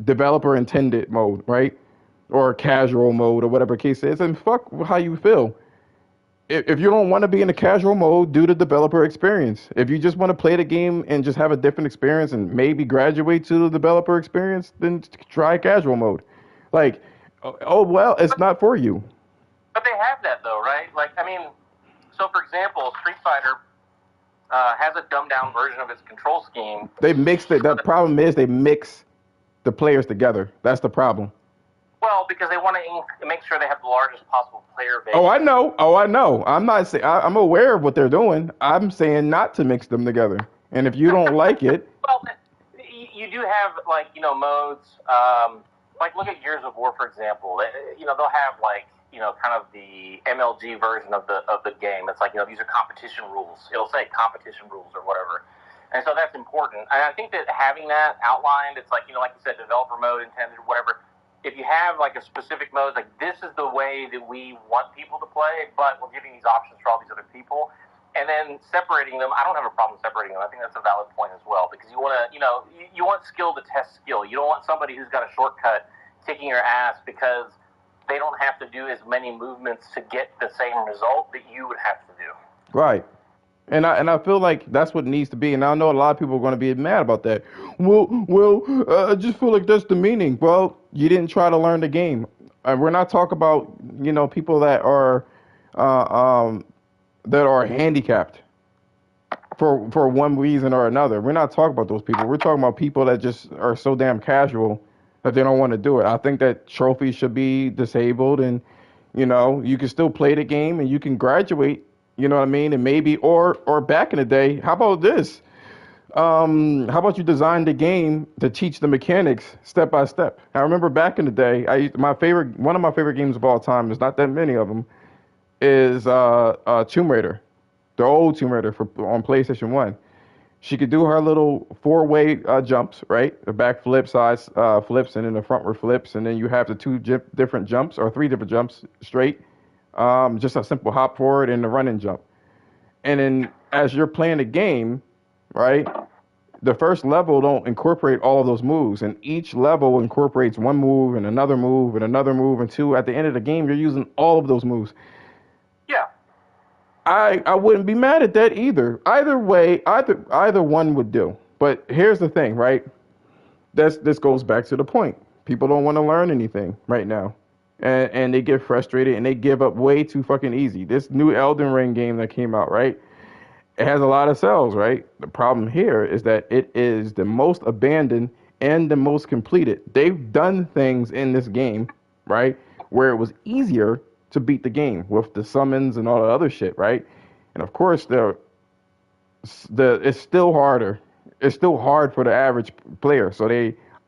developer intended mode, right? Or casual mode, or whatever case is, and fuck how you feel. If you don't want to be in the casual mode, do the developer experience. If you just want to play the game and just have a different experience and maybe graduate to the developer experience, then try casual mode. Like, oh well, it's not for you. But they have that though, right? Like, I mean, so for example, Street Fighter has a dumbed down version of its control scheme. They mixed it. The problem is they mix the players together. That's the problem. Well, because they want to make sure they have the largest possible player base. Oh, I know. I'm not saying I'm aware of what they're doing. I'm saying not to mix them together. And if you don't like it, well, you do have modes. Like look at Gears of War, for example. They'll have kind of the MLG version of the game. It's like these are competition rules. It'll say competition rules or whatever. And so that's important. And I think that having that outlined, it's like you said, developer mode intended, whatever. If you have like a specific mode, like this is the way that we want people to play, but we're giving these options for all these other people, and then separating them. I don't have a problem separating them. I think that's a valid point as well, because you want to, you want skill to test skill. You don't want somebody who's got a shortcut kicking your ass because they don't have to do as many movements to get the same result that you would have to do. Right. And I feel like that's what it needs to be. And I know a lot of people are going to be mad about that. Well, I just feel like that's the meaning. Well, you didn't try to learn the game. We're not talking about people that are handicapped for one reason or another. We're not talking about those people. We're talking about people that just are so damn casual that they don't want to do it. I think that trophies should be disabled, and you can still play the game and you can graduate. You know what I mean? And maybe, or back in the day, how about this? How about you design the game to teach the mechanics step by step? I remember back in the day, one of my favorite games of all time, there's not that many of them, is Tomb Raider, the old Tomb Raider on PlayStation 1. She could do her little four-way jumps, right? The back flip, side flips, and then the frontward flips, and then you have the different jumps, or three different jumps straight. Just a simple hop forward and a running jump. And then as you're playing the game, right, the first level don't incorporate all of those moves. And each level incorporates one move and another move and another move. And at the end of the game, you're using all of those moves. Yeah. I wouldn't be mad at that either. Either way, either one would do. But here's the thing, right? This goes back to the point. People don't want to learn anything right now. And they get frustrated and they give up way too fucking easy. This new Elden Ring game that came out, right? It has a lot of sales, right? The problem here is that it is the most abandoned and the most completed. They've done things in this game, right, where it was easier to beat the game with the summons and all the other shit, right? And of course, it's still harder. It's still hard for the average player. So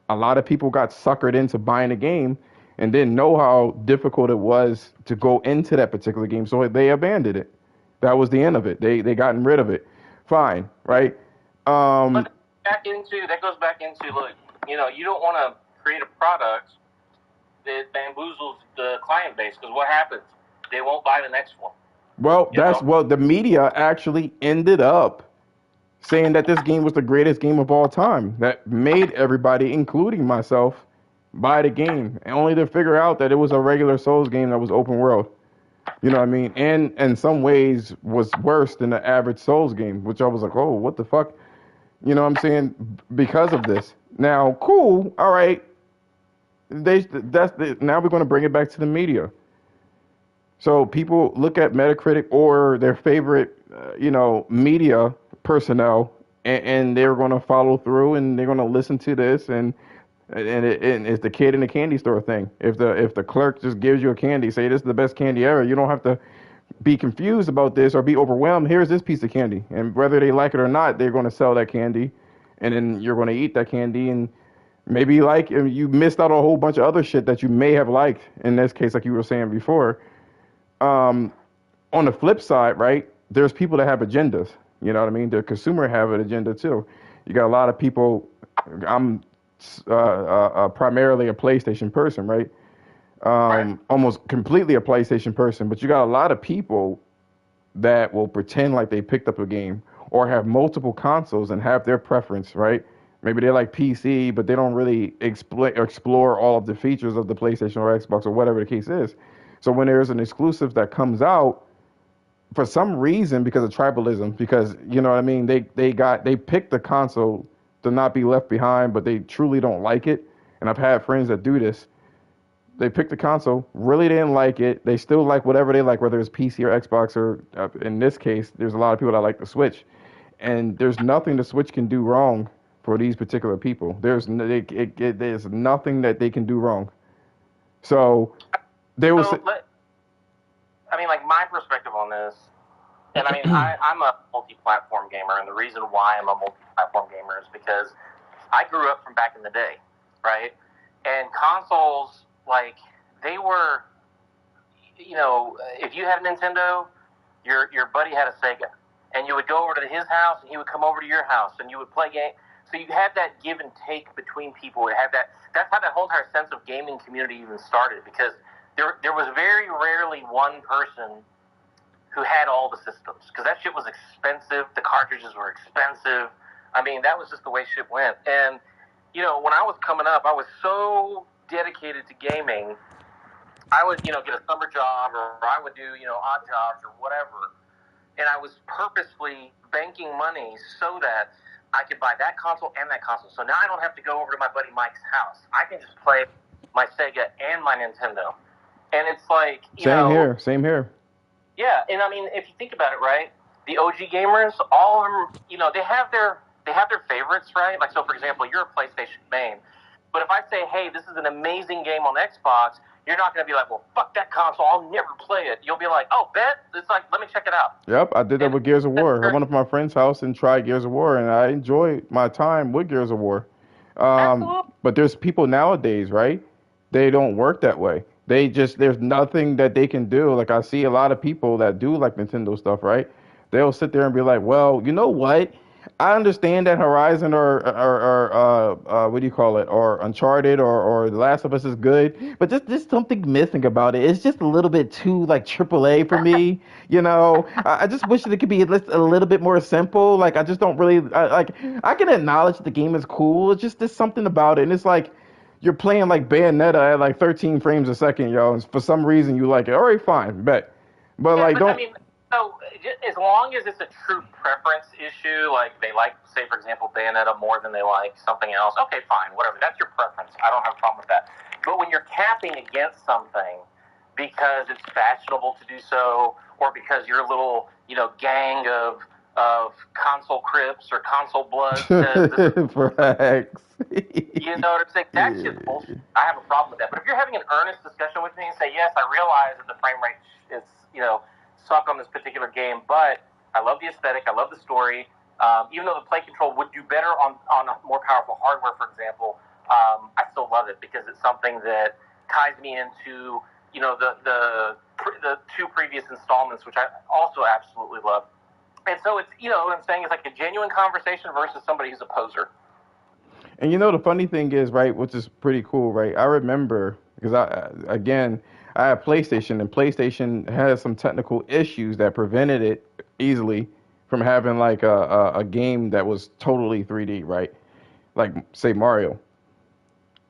a lot of people got suckered into buying the game and didn't know how difficult it was to go into that particular game, so they abandoned it. That was the end of it. They gotten rid of it. Fine, right? But that goes back into look, you don't want to create a product that bamboozles the client base, because what happens? They won't buy the next one. Well, the media actually ended up saying that this game was the greatest game of all time. That made everybody, including myself, buy the game, and only to figure out that it was a regular Souls game that was open world. You know what I mean? And in some ways was worse than the average Souls game, which I was like, oh, what the fuck? You know what I'm saying? Because of this. Now, cool. All right. Now we're going to bring it back to the media. So people look at Metacritic or their favorite, media personnel, and they're going to follow through and they're going to listen to this and it's the kid in the candy store thing. If the clerk just gives you a candy, say this is the best candy ever, you don't have to be confused about this or be overwhelmed. Here's this piece of candy, and whether they like it or not, they're going to sell that candy, and then you're going to eat that candy, and maybe like you missed out on a whole bunch of other shit that you may have liked. In this case, like you were saying before. Um, on the flip side, right? There's people that have agendas. You know what I mean? The consumer have an agenda too. You got a lot of people. I'm primarily a PlayStation person, right? Right. Almost completely a PlayStation person, but you got a lot of people that will pretend like they picked up a game or have multiple consoles and have their preference, right? Maybe they like PC, but they don't really explore all of the features of the PlayStation or Xbox or whatever the case is. So when there's an exclusive that comes out, for some reason, because of tribalism, because you know what I mean, they picked the console to not be left behind, but they truly don't like it. And I've had friends that do this. They picked the console, really didn't like it. They still like whatever they like, whether it's PC or Xbox, or in this case, there's a lot of people that like the Switch. And there's nothing the Switch can do wrong for these particular people. There's nothing that they can do wrong. So they will say, So I mean, like my perspective on this, and I mean, I'm a multi-platform gamer, and the reason why I'm a multi-platform gamer is because I grew up from back in the day, right? And consoles, like, they were, if you had a Nintendo, your buddy had a Sega, and you would go over to his house, and he would come over to your house, and you would play game. So you had that give and take between people. It had that. That's how that whole entire sense of gaming community even started, because there was very rarely one person who had all the systems, because that shit was expensive. The cartridges were expensive. I mean, that was just the way shit went. And, when I was coming up, I was so dedicated to gaming. I would, get a summer job, or I would do, odd jobs or whatever. And I was purposely banking money so that I could buy that console and that console. So now I don't have to go over to my buddy Mike's house. I can just play my Sega and my Nintendo. And it's like, same here. Yeah, and I mean, if you think about it, right, the OG gamers, all of them, they have their favorites, right? Like, so for example, you're a PlayStation main, but if I say, hey, this is an amazing game on Xbox, you're not going to be like, well, fuck that console, I'll never play it. You'll be like, oh, bet? It's like, let me check it out. Yep, I did that with Gears of War. I went up to my friend's house and tried Gears of War, and I enjoyed my time with Gears of War. But there's people nowadays, right? They don't work that way. There's nothing that they can do. Like, I see a lot of people that do like Nintendo stuff, right? They'll sit there and be like, well, you know what? I understand that Horizon or what do you call it, or Uncharted or The Last of Us is good, but just something missing about it. It's just a little bit too like AAA for me. I just wish that it could be just a little bit more simple. Like, I just don't really like. I can acknowledge the game is cool. It's just there's something about it, and it's like you're playing like Bayonetta at like 13 frames a second, yo. And for some reason you like it. All right, fine, bet. But like, don't. I mean, so as long as it's a true preference issue, like they like, say, for example, Bayonetta more than they like something else, okay, fine, whatever. That's your preference. I don't have a problem with that. But when you're capping against something because it's fashionable to do so, or because your little, gang of console crips or console bloods says Facts. you know what I'm saying? That shit's bullshit. I have a problem with that. But if you're having an earnest discussion with me and say, yes, I realize that the frame rate is, suck on this particular game, but I love the aesthetic, I love the story. Even though the play control would do better on more powerful hardware, for example, I still love it because it's something that ties me into, the two previous installments, which I also absolutely love. And so it's, what I'm saying is like a genuine conversation versus somebody who's a poser. And the funny thing is, right, which is pretty cool, right? I remember because I had PlayStation, and PlayStation has some technical issues that prevented it easily from having like a game that was totally 3D, right? Like say Mario.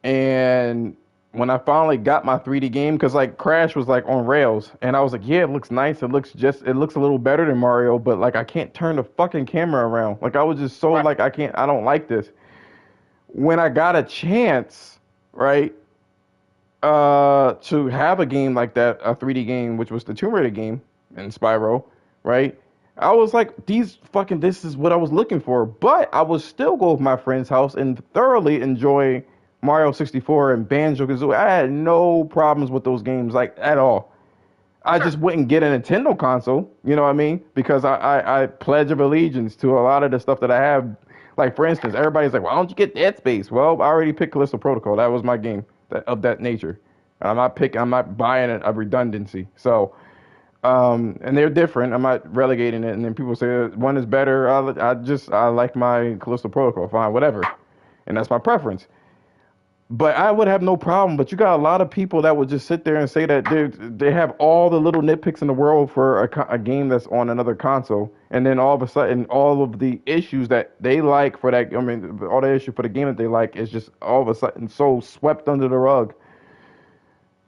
And when I finally got my 3D game, because like Crash was like on rails, and I was like, yeah, it looks nice. It looks a little better than Mario, but like I can't turn the fucking camera around. Like I was just so Right. like I don't like this. When I got a chance, right, to have a game like that, a 3D game, which was the Tomb Raider game in Spyro, right? I was like, this is what I was looking for. But I would still go to my friend's house and thoroughly enjoy Mario 64 and Banjo Kazooie. I had no problems with those games, like, at all. I Sure. just wouldn't get a Nintendo console, you know what I mean? Because I pledge of allegiance to a lot of the stuff that I have. Like, for instance, everybody's like, why don't you get Dead Space? Well, I already picked Callisto Protocol. That was my game of that nature. I'm not buying a redundancy. So, and they're different. I'm not relegating it. And then people say one is better. I like my Callisto Protocol. Fine, whatever. And that's my preference. But I would have no problem. But you got a lot of people that would just sit there and say that they have all the little nitpicks in the world for a game that's on another console, and then all of a sudden, all of the issues that they like for that, I mean, all the issue for the game that they like is just all of a sudden so swept under the rug.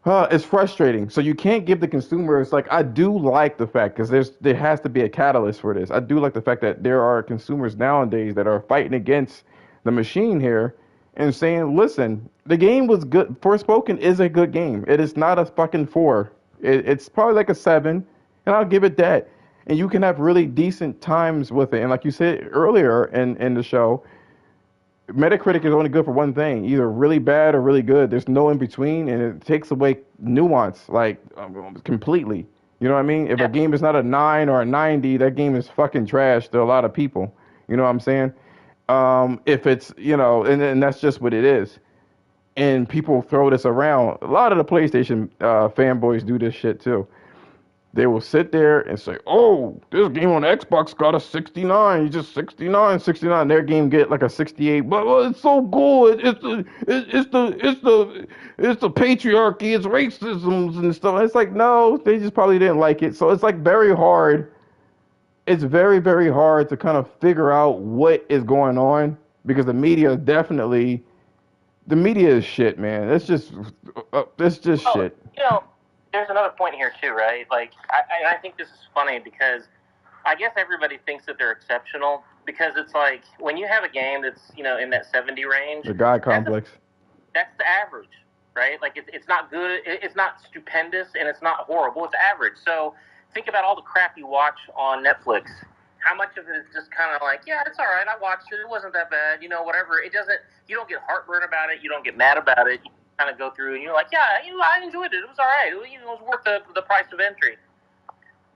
It's frustrating. So you can't give the consumers like I do like the fact because there has to be a catalyst for this. I do like the fact that there are consumers nowadays that are fighting against the machine here and saying, listen, the game was good. Forspoken is a good game. It is not a fucking 4. It's probably like a 7, and I'll give it that. And you can have really decent times with it. And like you said earlier in the show, Metacritic is only good for one thing, either really bad or really good. There's no in between, and it takes away nuance, like completely. You know what I mean? If a game is not a 9 or a 90, that game is fucking trash to a lot of people. You know what I'm saying? If it's, and that's just what it is. And people throw this around. A lot of the PlayStation fanboys do this shit too. They will sit there and say, "Oh, this game on Xbox got a 69. You just 69, 69. Their game get like a 68. But well, it's so good. It's the patriarchy. It's racism and stuff." It's like no, they just probably didn't like it. So it's like very hard. It's very very hard to kind of figure out what is going on because the media is shit, man. It's just Oh, shit. there's another point here too, right? Like, I think this is funny because I guess everybody thinks that they're exceptional because it's like when you have a game that's in that 70 range, The guy complex. that's the average, right? Like it's not good, it's not stupendous, and it's not horrible. It's average. So think about all the crap you watch on Netflix. How much of it is just kind of like, yeah, it's all right. I watched it. It wasn't that bad. Whatever. It doesn't. You don't get heartburn about it. You don't get mad about it. You kind of go through and you're like, yeah, I enjoyed it. It was all right. It was worth the price of entry.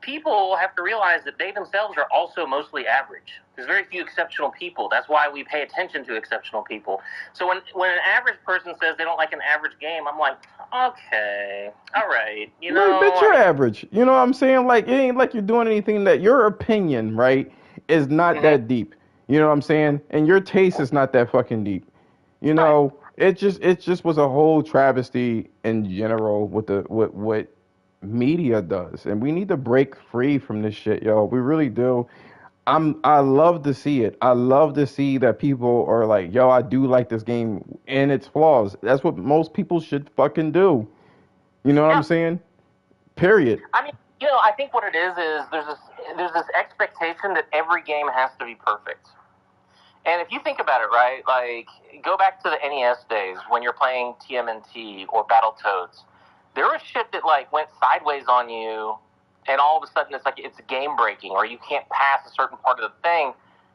People have to realize that they themselves are also mostly average. There's very few exceptional people. That's why we pay attention to exceptional people. So when an average person says they don't like an average game, I'm like, okay, all right, But you're average. You know what I'm saying? Like it ain't like you're doing anything that your opinion, right, is not that deep. You know what I'm saying? And your taste is not that fucking deep. It just was a whole travesty in general with what media does, and we need to break free from this shit, yo. We really do. I love to see it. I love to see that people are like, yo, I do like this game and its flaws. That's what most people should fucking do. You know what I'm saying? Period. I mean, I think what it is there's this expectation that every game has to be perfect. And if you think about it, right, like go back to the NES days when you're playing TMNT or Battletoads. There was shit that like went sideways on you, and all of a sudden it's game breaking, or you can't pass a certain part of the thing,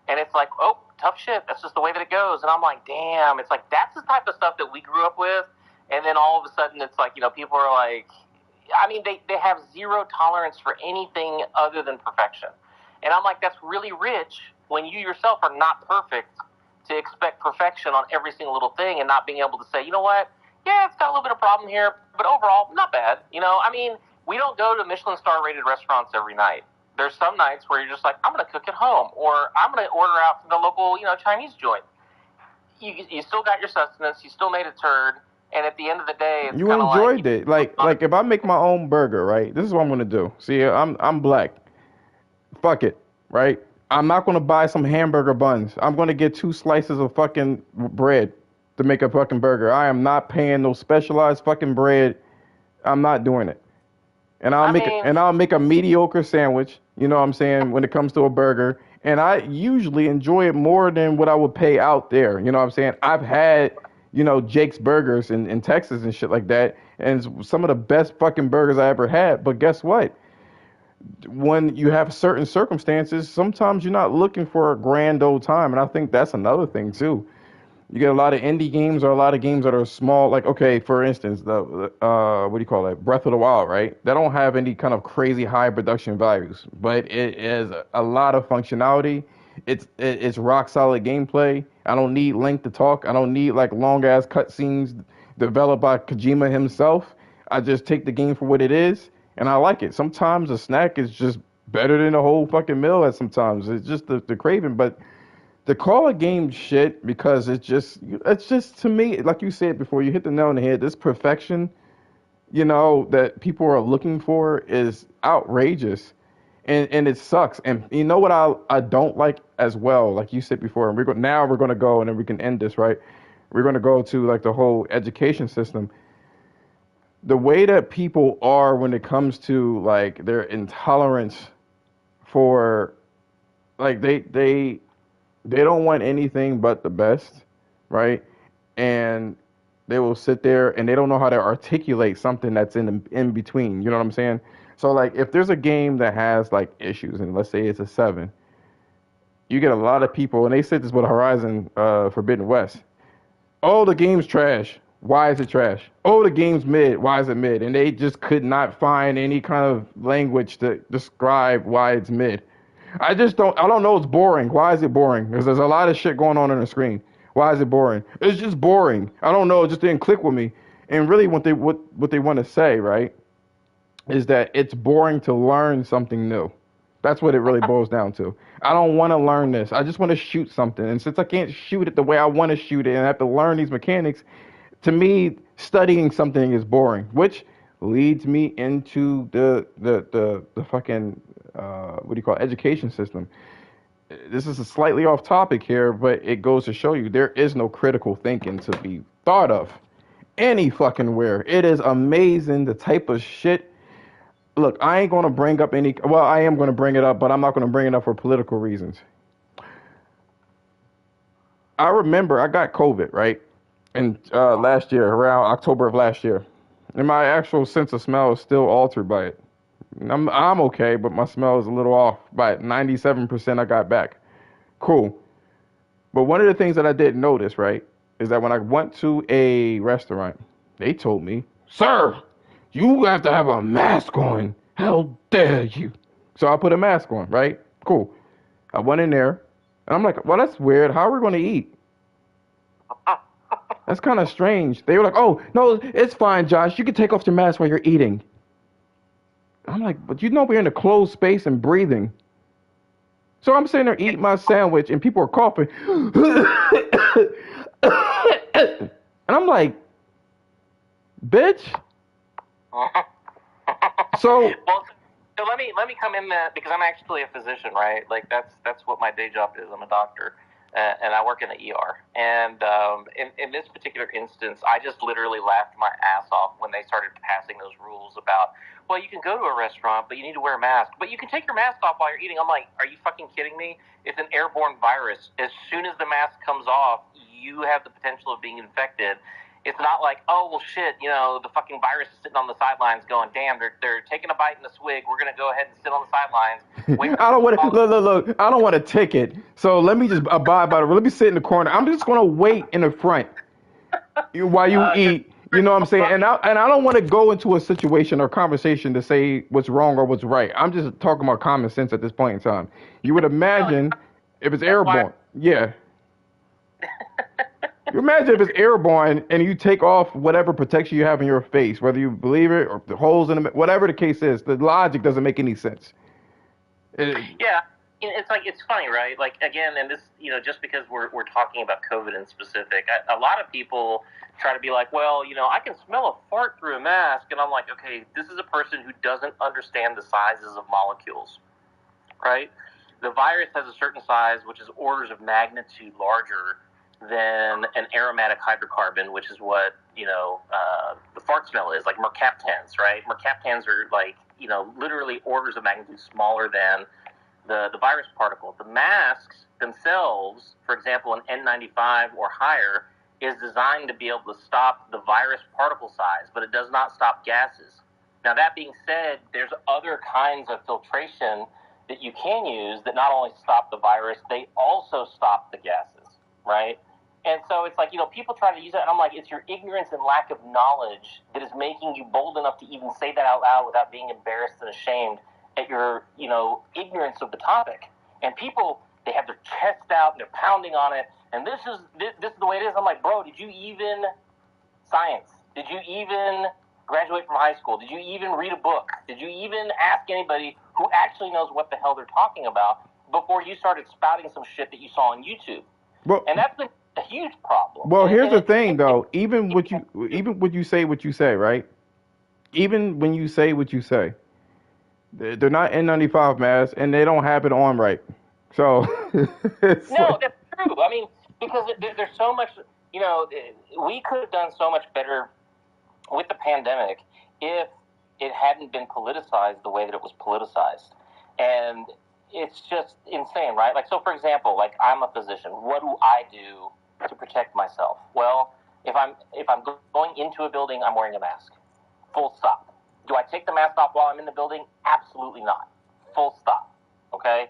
and it's like, oh, tough shit. That's just the way that it goes. And I'm like, damn. It's like that's the type of stuff that we grew up with, and then all of a sudden it's like people are like, I mean, they have zero tolerance for anything other than perfection, and I'm like, that's really rich when you yourself are not perfect to expect perfection on every single little thing and not being able to say, you know what? Yeah, it's got a little bit of problem here, but overall, not bad. I mean, we don't go to Michelin star rated restaurants every night. There's some nights where you're just like, I'm going to cook at home, or I'm going to order out from the local, Chinese joint. You still got your sustenance. You still made a turd. And at the end of the day, it's You enjoyed it. Like if I make my own burger, right? This is what I'm gonna do. See, I'm black. Fuck it, right? I'm not gonna buy some hamburger buns. I'm gonna get 2 slices of fucking bread, to make a fucking burger. I am not paying no specialized fucking bread. I'm not doing it. And I mean, I'll make a mediocre sandwich, you know what I'm saying, when it comes to a burger. And I usually enjoy it more than what I would pay out there. You know what I'm saying? I've had, Jake's Burgers in Texas and shit like that. And it's some of the best fucking burgers I ever had. But guess what? When you have certain circumstances, sometimes you're not looking for a grand old time. And I think that's another thing too. You get a lot of indie games or a lot of games that are small. Like, okay, for instance, the what do you call it? Breath of the Wild, right? They don't have any kind of crazy high production values, but it is a lot of functionality. It's rock solid gameplay. I don't need Link to talk. I don't need like long ass cutscenes developed by Kojima himself. I just take the game for what it is, and I like it. Sometimes a snack is just better than a whole fucking meal. At sometimes it's just the craving, but the call a game shit because it's just to me, like you said before, you hit the nail on the head. This perfection, that people are looking for is outrageous, and it sucks. And you know what I don't like as well, like you said before. And we're gonna go, and then we can end this, right. We're gonna go to like the whole education system. The way that people are when it comes to like their intolerance for like they don't want anything but the best, right? And they will sit there and they don't know how to articulate something that's in between. You know what I'm saying? So like, if there's a game that has like issues, and let's say it's a 7, you get a lot of people, and they said this with Horizon Forbidden West. Oh, the game's trash. Why is it trash? Oh, the game's mid. Why is it mid? And they just could not find any kind of language to describe why it's mid. I don't know, it's boring. Why is it boring? Because there's a lot of shit going on the screen. Why is it boring? It's just boring. I don't know, it just didn't click with me. And really what they want to say, right, is that it's boring to learn something new. That's what it really boils down to. I don't want to learn this. I just want to shoot something. And since I can't shoot it the way I want to shoot it and I have to learn these mechanics, to me, studying something is boring, which leads me into the fucking what do you call it, education system. This is a slightly off topic here, but it goes to show you there is no critical thinking to be thought of any fucking where. It is amazing the type of shit. Look, I ain't gonna bring up any. Well, I am gonna bring it up, but I'm not gonna bring it up for political reasons. I remember I got COVID, right? And last year, around October of last year, and my actual sense of smell is still altered by it. I'm okay, but my smell is a little off. By 97%, I got back. Cool. But one of the things that I didn't notice, right, is that when I went to a restaurant, they told me, "Sir, you have to have a mask on. How dare you?" So I put a mask on, right? Cool. I went in there, and I'm like, "Well, that's weird. How are we going to eat?" That's kind of strange. They were like, "Oh, no, it's fine, Josh. You can take off your mask while you're eating." I'm like, "But we're in a closed space and breathing." So I'm sitting there eating my sandwich and people are coughing. And I'm like, "Bitch." So well, so let me come in there because I'm actually a physician, right? Like that's what my day job is. I'm a doctor. And I work in the ER. And in this particular instance, I just literally laughed my ass off when they started passing those rules about, well, you can go to a restaurant, but you need to wear a mask. But you can take your mask off while you're eating. I'm like, are you fucking kidding me? It's an airborne virus. As soon as the mask comes off, you have the potential of being infected. It's not like, oh, well, shit, the fucking virus is sitting on the sidelines going, damn, they're taking a bite in the swig. We're going to go ahead and sit on the sidelines. I don't want to look. I don't want a ticket. So let me just abide by it. Let me sit in the corner. I'm just going to wait in the front while you eat. You know what I'm saying? And I don't want to go into a situation or conversation to say what's wrong or what's right. I'm just talking about common sense at this point in time. You would imagine if it's airborne. Yeah. You imagine if it's airborne and you take off whatever protection you have in your face, whether you believe it or the holes in it, whatever the case is, the logic doesn't make any sense. Yeah, it's funny, right? Like, again, and this, just because we're talking about COVID in specific, a lot of people try to be like, well, I can smell a fart through a mask, and I'm like, okay, this is a person who doesn't understand the sizes of molecules, right? The virus has a certain size, which is orders of magnitude larger than an aromatic hydrocarbon, which is what, the fart smell is, like mercaptans, right? Mercaptans are like, literally orders of magnitude smaller than the virus particle. The masks themselves, for example, an N95 or higher, is designed to be able to stop the virus particle size, but it does not stop gases. Now, that being said, there's other kinds of filtration that you can use that not only stop the virus, they also stop the gases, right? And so it's like, people try to use it, and I'm like, it's your ignorance and lack of knowledge that is making you bold enough to even say that out loud without being embarrassed and ashamed at your, ignorance of the topic. And people, they have their chest out and they're pounding on it, and this is the way it is. I'm like, bro, did you even science? Did you even graduate from high school? Did you even read a book? Did you even ask anybody who actually knows what the hell they're talking about before you started spouting some shit that you saw on YouTube? Well, and that's been a huge problem. Well, here's the thing, though. Even when you say what you say, right? Even when you say what you say, they're not N95 masks, and they don't have it on right. So that's true. I mean, because there's so much. We could have done so much better with the pandemic if it hadn't been politicized the way that it was politicized. And it's just insane, right? Like, so for example, like, I'm a physician. What do I do to protect myself? Well, if I'm going into a building, I'm wearing a mask. Full stop. Do I take the mask off while I'm in the building? Absolutely not. Full stop. Okay?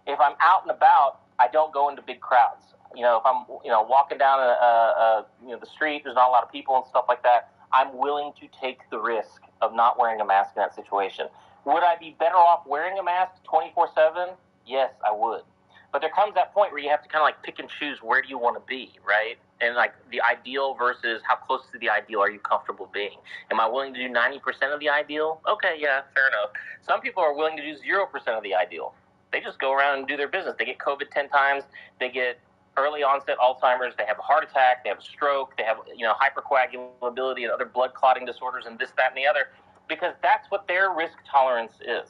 If I'm out and about, I don't go into big crowds. If I'm, walking down the street, there's not a lot of people and stuff like that, I'm willing to take the risk of not wearing a mask in that situation. Would I be better off wearing a mask 24/7? Yes, I would. But there comes that point where you have to kind of like pick and choose, where do you want to be, right? And like the ideal versus how close to the ideal are you comfortable being? Am I willing to do 90% of the ideal? Okay, yeah, fair enough. Some people are willing to do 0% of the ideal. They just go around and do their business. They get COVID 10 times. They get early onset Alzheimer's, they have a heart attack, they have a stroke, they have, hypercoagulability and other blood clotting disorders and this, that, and the other, because that's what their risk tolerance is.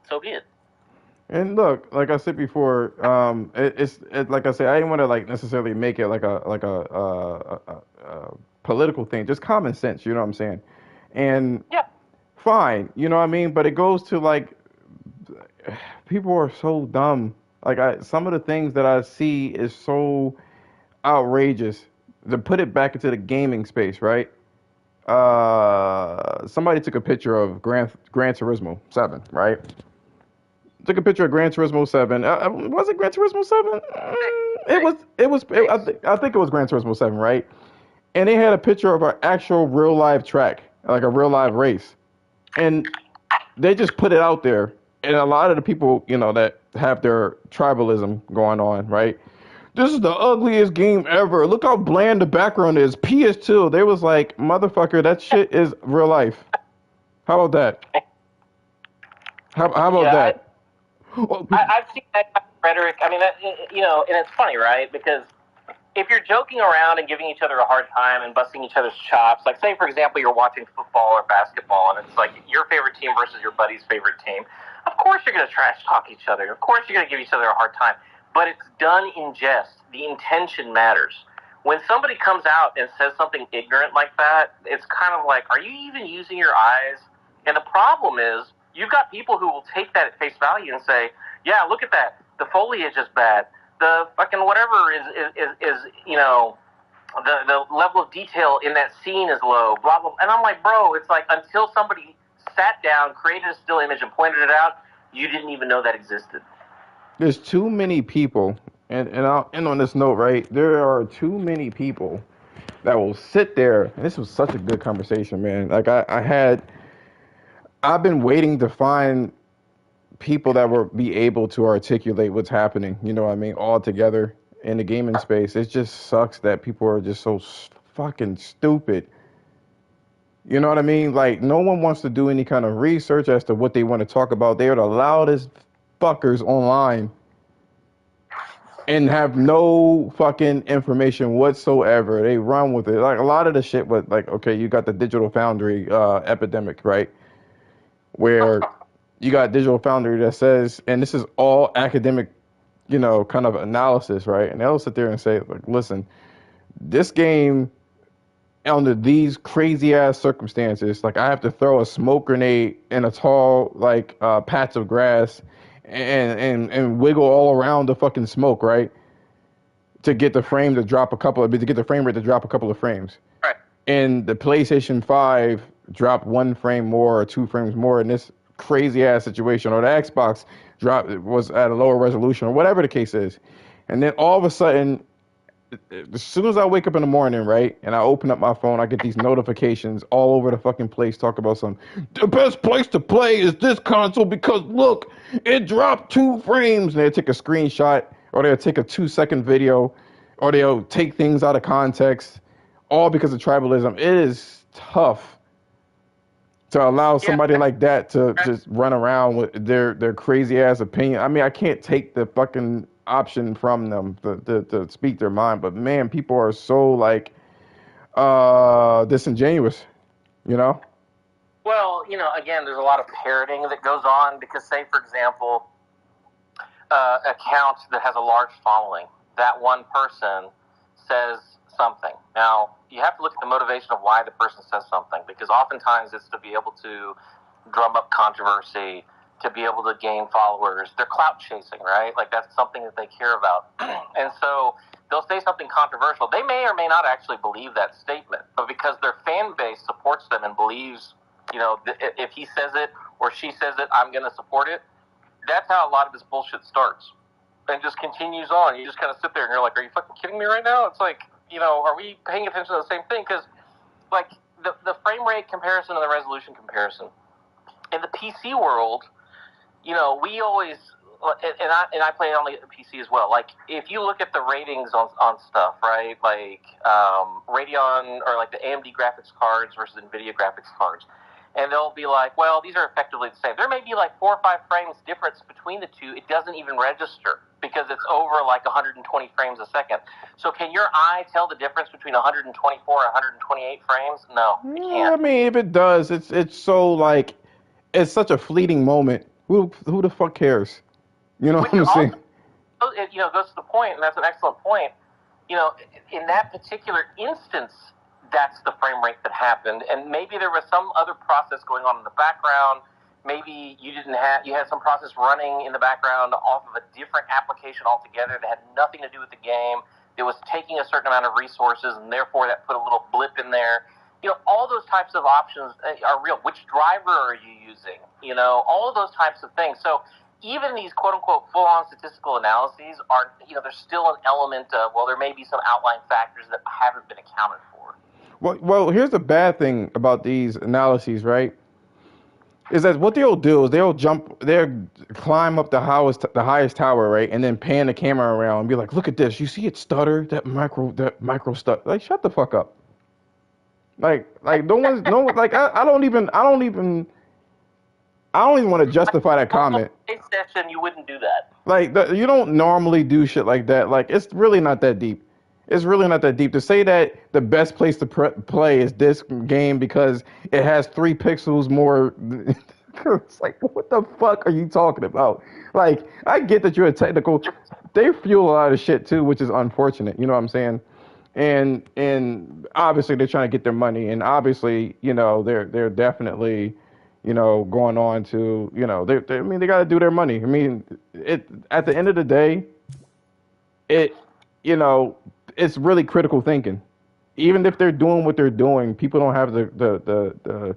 So be it. And look, like I said before, it's like I said, I didn't want to like necessarily make it like a political thing, just common sense, you know what I'm saying? And yeah, fine, you know what I mean? But it goes to like, people are so dumb. Like some of the things that I see is so outrageous. To put it back into the gaming space, right? Somebody took a picture of Gran Turismo 7, right? Took a picture of Gran Turismo 7. Was it Gran Turismo 7? I think it was Gran Turismo 7, right? And they had a picture of an actual real live track, like a real live race, and they just put it out there. And a lot of the people, that have their tribalism going on, right? This is the ugliest game ever. Look how bland the background is. PS2. They was like, motherfucker, that shit is real life. How about that? How about that? I've seen that kind of rhetoric. I mean, and it's funny, right? Because if you're joking around and giving each other a hard time and busting each other's chops, like say, for example, you're watching football or basketball, and it's like your favorite team versus your buddy's favorite team, of course you're going to trash talk each other. Of course you're going to give each other a hard time. But it's done in jest. The intention matters. When somebody comes out and says something ignorant like that, it's kind of like, are you even using your eyes? And the problem is, you've got people who will take that at face value and say, yeah, look at that. The foliage is bad. The fucking whatever is the level of detail in that scene is low, blah, blah. And I'm like, bro, it's like until somebody sat down, created a still image, and pointed it out, you didn't even know that existed. There's too many people, and I'll end on this note, right? There are too many people that will sit there, and this was such a good conversation, man. Like I've been waiting to find people that will be able to articulate what's happening, you know what I mean, all together in the gaming space. It just sucks that people are just so fucking stupid. You know what I mean? Like, no one wants to do any kind of research as to what they want to talk about. They are the loudest fuckers online and have no fucking information whatsoever. They run with it. Like, a lot of the shit with, like, okay, you got the Digital Foundry epidemic, right? Where you got Digital Foundry that says, and this is all academic kind of analysis, right? And they'll sit there and say, like, listen, this game under these crazy ass circumstances, like I have to throw a smoke grenade in a tall like patch of grass and wiggle all around the fucking smoke, right? To get the frame to drop to get the frame rate to drop a couple of frames. Right. And the PlayStation 5 dropped 1 frame more or 2 frames more in this crazy ass situation, or the Xbox was at a lower resolution, or whatever the case is. And then all of a sudden, as soon as I wake up in the morning, right, and I open up my phone, I get these notifications all over the fucking place talk about the best place to play is this console because look, it dropped 2 frames. And they'll take a screenshot, or they'll take a 2-second video, or they'll take things out of context, all because of tribalism. It is tough to allow somebody like that to just run around with their crazy ass opinion. I mean, I can't take the fucking option from them to speak their mind, but man, people are so like disingenuous, you know? Well, again, there's a lot of parroting that goes on because, say, for example, account that has a large following, that one person says something. Now, you have to look at the motivation of why the person says something, because oftentimes it's to be able to drum up controversy, to be able to gain followers. They're clout chasing, right? Like, that's something that they care about. And so they'll say something controversial. They may or may not actually believe that statement, but because their fan base supports them and believes, if he says it or she says it, I'm going to support it. That's how a lot of this bullshit starts and just continues on. You just kind of sit there and you're like, are you fucking kidding me right now? It's like, are we paying attention to the same thing? Because, like, the frame rate comparison and the resolution comparison in the PC world, we always, and I play on the PC as well. Like, if you look at the ratings on stuff, right? Like Radeon or like the AMD graphics cards versus NVIDIA graphics cards, and they'll be like, well, these are effectively the same. There may be like 4 or 5 frames difference between the two. It doesn't even register because it's over like 120 frames a second. So can your eye tell the difference between 124 and 128 frames? No, it can't. I mean, if it does, it's so like, it's such a fleeting moment. Who the fuck cares? You know what I'm saying? It goes to the point, and that's an excellent point. In that particular instance, that's the frame rate that happened, and maybe there was some other process going on in the background. Maybe you had some process running in the background off of a different application altogether that had nothing to do with the game. It was taking a certain amount of resources, and therefore that put a little blip in there. All those types of options are real. Which driver are you using? All of those types of things. So even these quote-unquote full-on statistical analyses are, there's still an element of, well, there may be some outlying factors that haven't been accounted for. Well, here's the bad thing about these analyses, right? Is that what they'll do is they'll climb up the highest tower, right, and then pan the camera around and be like, "Look at this! You see it stutter? That micro stutter? Like, shut the fuck up! Like I don't even want to justify that comment. In session, you wouldn't do that. Like you don't normally do shit like that. Like, it's really not that deep. It's really not that deep to say that the best place to play is this game because it has 3 pixels more. It's like, what the fuck are you talking about? Like, I get that you're a technical. They fuel a lot of shit too, which is unfortunate. You know what I'm saying? And obviously they're trying to get their money, and obviously they're definitely going on to they got to do their money. I mean, at the end of the day, it's really critical thinking. Even if they're doing what they're doing, people don't have the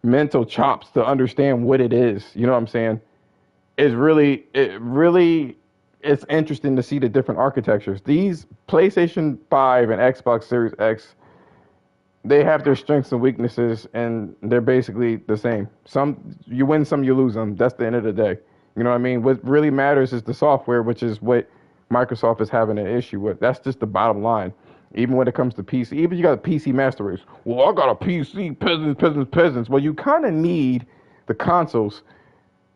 mental chops to understand what it is. You know what I'm saying? It's interesting to see the different architectures. These PlayStation 5 and Xbox Series X, they have their strengths and weaknesses, and they're basically the same. Some you win, some you lose them. That's the end of the day. You know what I mean? What really matters is the software, which is what Microsoft is having an issue with. That's just the bottom line. Even when it comes to PC, even you got a PC master race. Well, I got a PC, peasants. Well, you kind of need the consoles,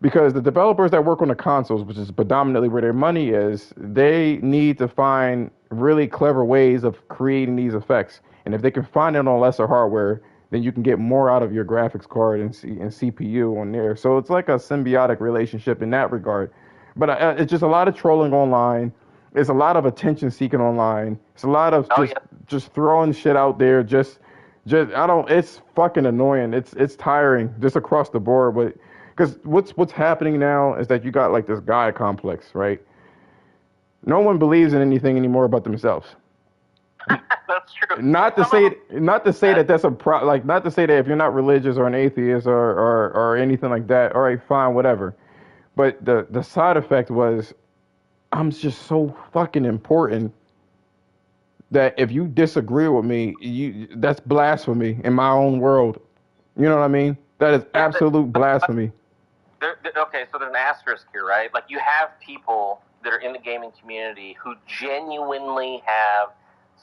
because the developers that work on the consoles, which is predominantly where their money is, they need to find really clever ways of creating these effects. And if they can find it on lesser hardware, then you can get more out of your graphics card and CPU on there. So it's like a symbiotic relationship in that regard. But it's just a lot of trolling online. It's a lot of attention seeking online. It's a lot of Oh yeah. just throwing shit out there. Just I don't. It's fucking annoying. It's tiring just across the board. But because what's happening now is that you got like this guy complex, right? No one believes in anything anymore but themselves. That's true. Not to Some say of them, not to say that that's like not to say that if you're not religious or an atheist or anything like that, all right, fine, whatever. But the side effect was I'm just so fucking important that if you disagree with me, that's blasphemy in my own world. You know what I mean? That is yeah, absolute blasphemy. okay, so there's an asterisk here, right? Like you have people that are in the gaming community who genuinely have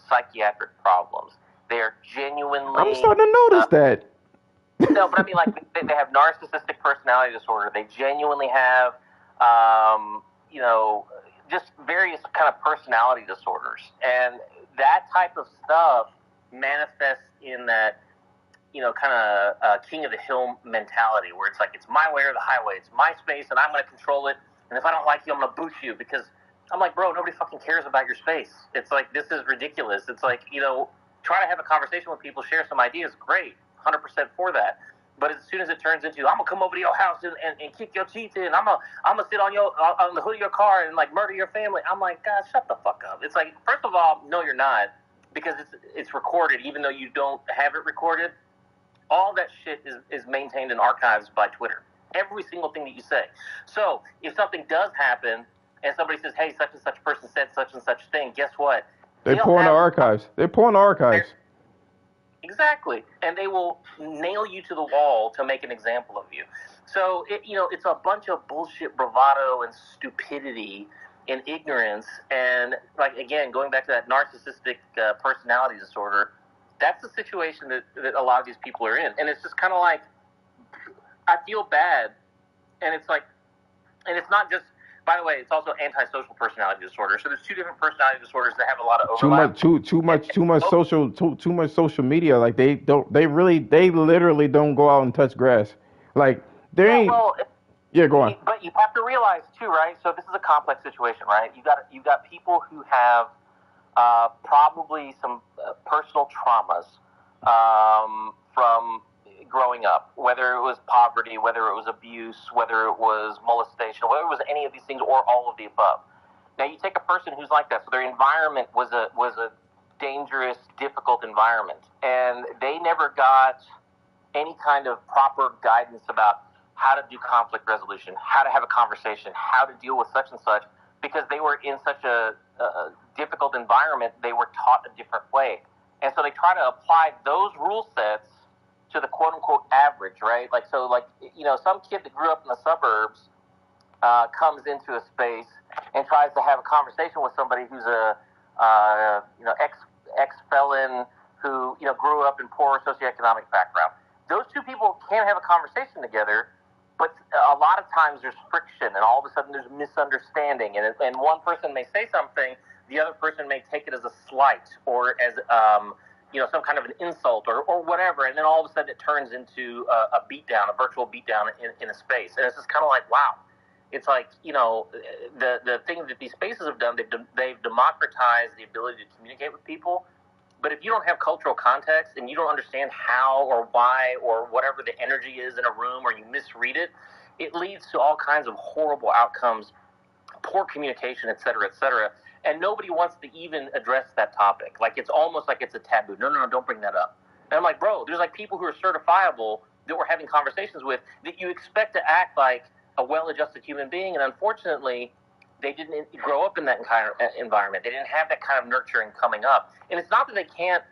psychiatric problems. They are genuinely. I'm starting to notice that. No, but I mean, like they have narcissistic personality disorder. They genuinely have, just various kind of personality disorders, and that type of stuff manifests in that, kind of king of the hill mentality, where it's like it's my way or the highway. It's my space, and I'm going to control it. And if I don't like you, I'm going to boot you because I'm like, bro, nobody fucking cares about your space. It's like this is ridiculous. It's like try to have a conversation with people, share some ideas. Great, 100% for that. But as soon as it turns into, I'm gonna come over to your house and kick your teeth in, I'm gonna sit on the hood of your car and like murder your family. I'm like, God, shut the fuck up. It's like, first of all, no, you're not, because it's recorded, even though you don't have it recorded. All that shit is maintained in archives by Twitter. Every single thing that you say. So if something does happen and somebody says, hey, such and such person said such and such thing, guess what? They pull in the archives. They pull in the archives. Exactly, and they will nail you to the wall to make an example of you. So it's a bunch of bullshit, bravado, and stupidity and ignorance. And like again, going back to that narcissistic personality disorder, that's the situation that a lot of these people are in. And it's just kind of like I feel bad, and it's like, and it's not just. By the way, it's also antisocial personality disorder. So there's two different personality disorders that have a lot of overlap. Too much social media. Like they literally don't go out and touch grass. Like there ain't. Well, yeah, go on. But you have to realize too, right? So this is a complex situation, right? You got people who have probably some personal traumas from growing up, whether it was poverty, whether it was abuse, whether it was molestation, whether it was any of these things or all of the above. Now you take a person who's like that, so their environment was a dangerous, difficult environment, and they never got any kind of proper guidance about how to do conflict resolution, how to have a conversation, how to deal with such and such, because they were in such a difficult environment, they were taught a different way. And so they try to apply those rule sets to the quote-unquote average, right? Like, so, like, some kid that grew up in the suburbs comes into a space and tries to have a conversation with somebody who's a ex-felon who, grew up in poor socioeconomic background. Those two people can have a conversation together, but a lot of times there's friction, and all of a sudden there's misunderstanding, and one person may say something, the other person may take it as a slight or as some kind of an insult or whatever, and then all of a sudden it turns into a beatdown, a virtual beatdown in a space. And it's just kind of like, wow. It's like, the thing that these spaces have done, they've democratized the ability to communicate with people. But if you don't have cultural context and you don't understand how or why or whatever the energy is in a room, or you misread it, it leads to all kinds of horrible outcomes, poor communication, et cetera, et cetera. And nobody wants to even address that topic. Like, it's almost like it's a taboo. No, don't bring that up. And I'm like, bro, there's like people who are certifiable that we're having conversations with that you expect to act like a well-adjusted human being. And unfortunately, they didn't grow up in that kind of environment. They didn't have that kind of nurturing coming up. And it's not that they can't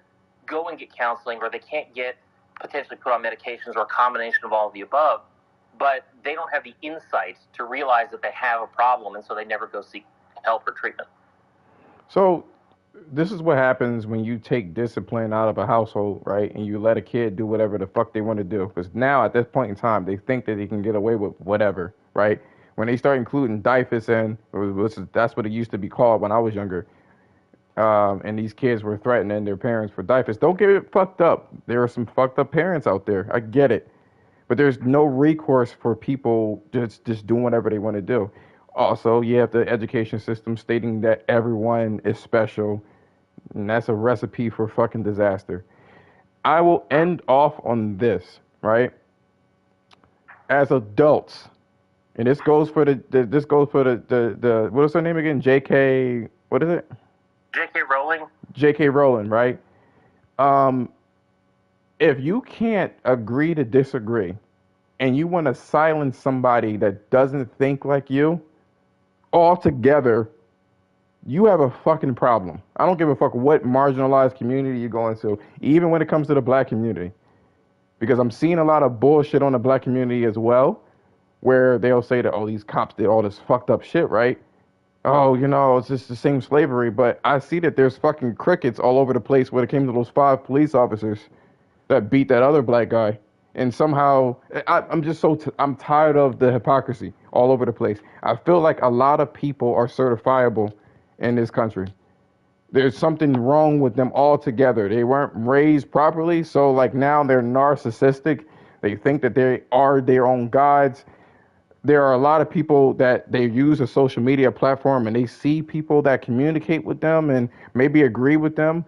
go and get counseling or they can't get potentially put on medications or a combination of all of the above, but they don't have the insight to realize that they have a problem, and so they never go seek help or treatment. So this is what happens when you take discipline out of a household, right? And you let a kid do whatever the fuck they want to do. Because now at this point in time, they think that they can get away with whatever, right? When they start including DIFUS in, that's what it used to be called when I was younger, and these kids were threatening their parents for DIFUS. Don't get it fucked up. There are some fucked up parents out there. I get it. But there's no recourse for people just doing whatever they want to do. Also, you have the education system stating that everyone is special, and that's a recipe for fucking disaster. I will end off on this, right? As adults, and this goes for this goes for the what is her name again? J.K. What is it? J.K. Rowling. J.K. Rowling, right? Um, if you can't agree to disagree, and you want to silence somebody that doesn't think like you altogether, you have a fucking problem. I don't give a fuck what marginalized community you go into, even when it comes to the black community, because I'm seeing a lot of bullshit on the black community as well, where they'll say that, oh, these cops did all this fucked up shit, right? Oh, it's just the same slavery, but I see that there's fucking crickets all over the place when it came to those 5 police officers that beat that other black guy. And somehow, I'm just I'm tired of the hypocrisy all over the place. I feel like a lot of people are certifiable in this country. There's something wrong with them altogether. They weren't raised properly, so like now they're narcissistic. They think that they are their own gods. There are a lot of people that they use a social media platform and they see people that communicate with them and maybe agree with them,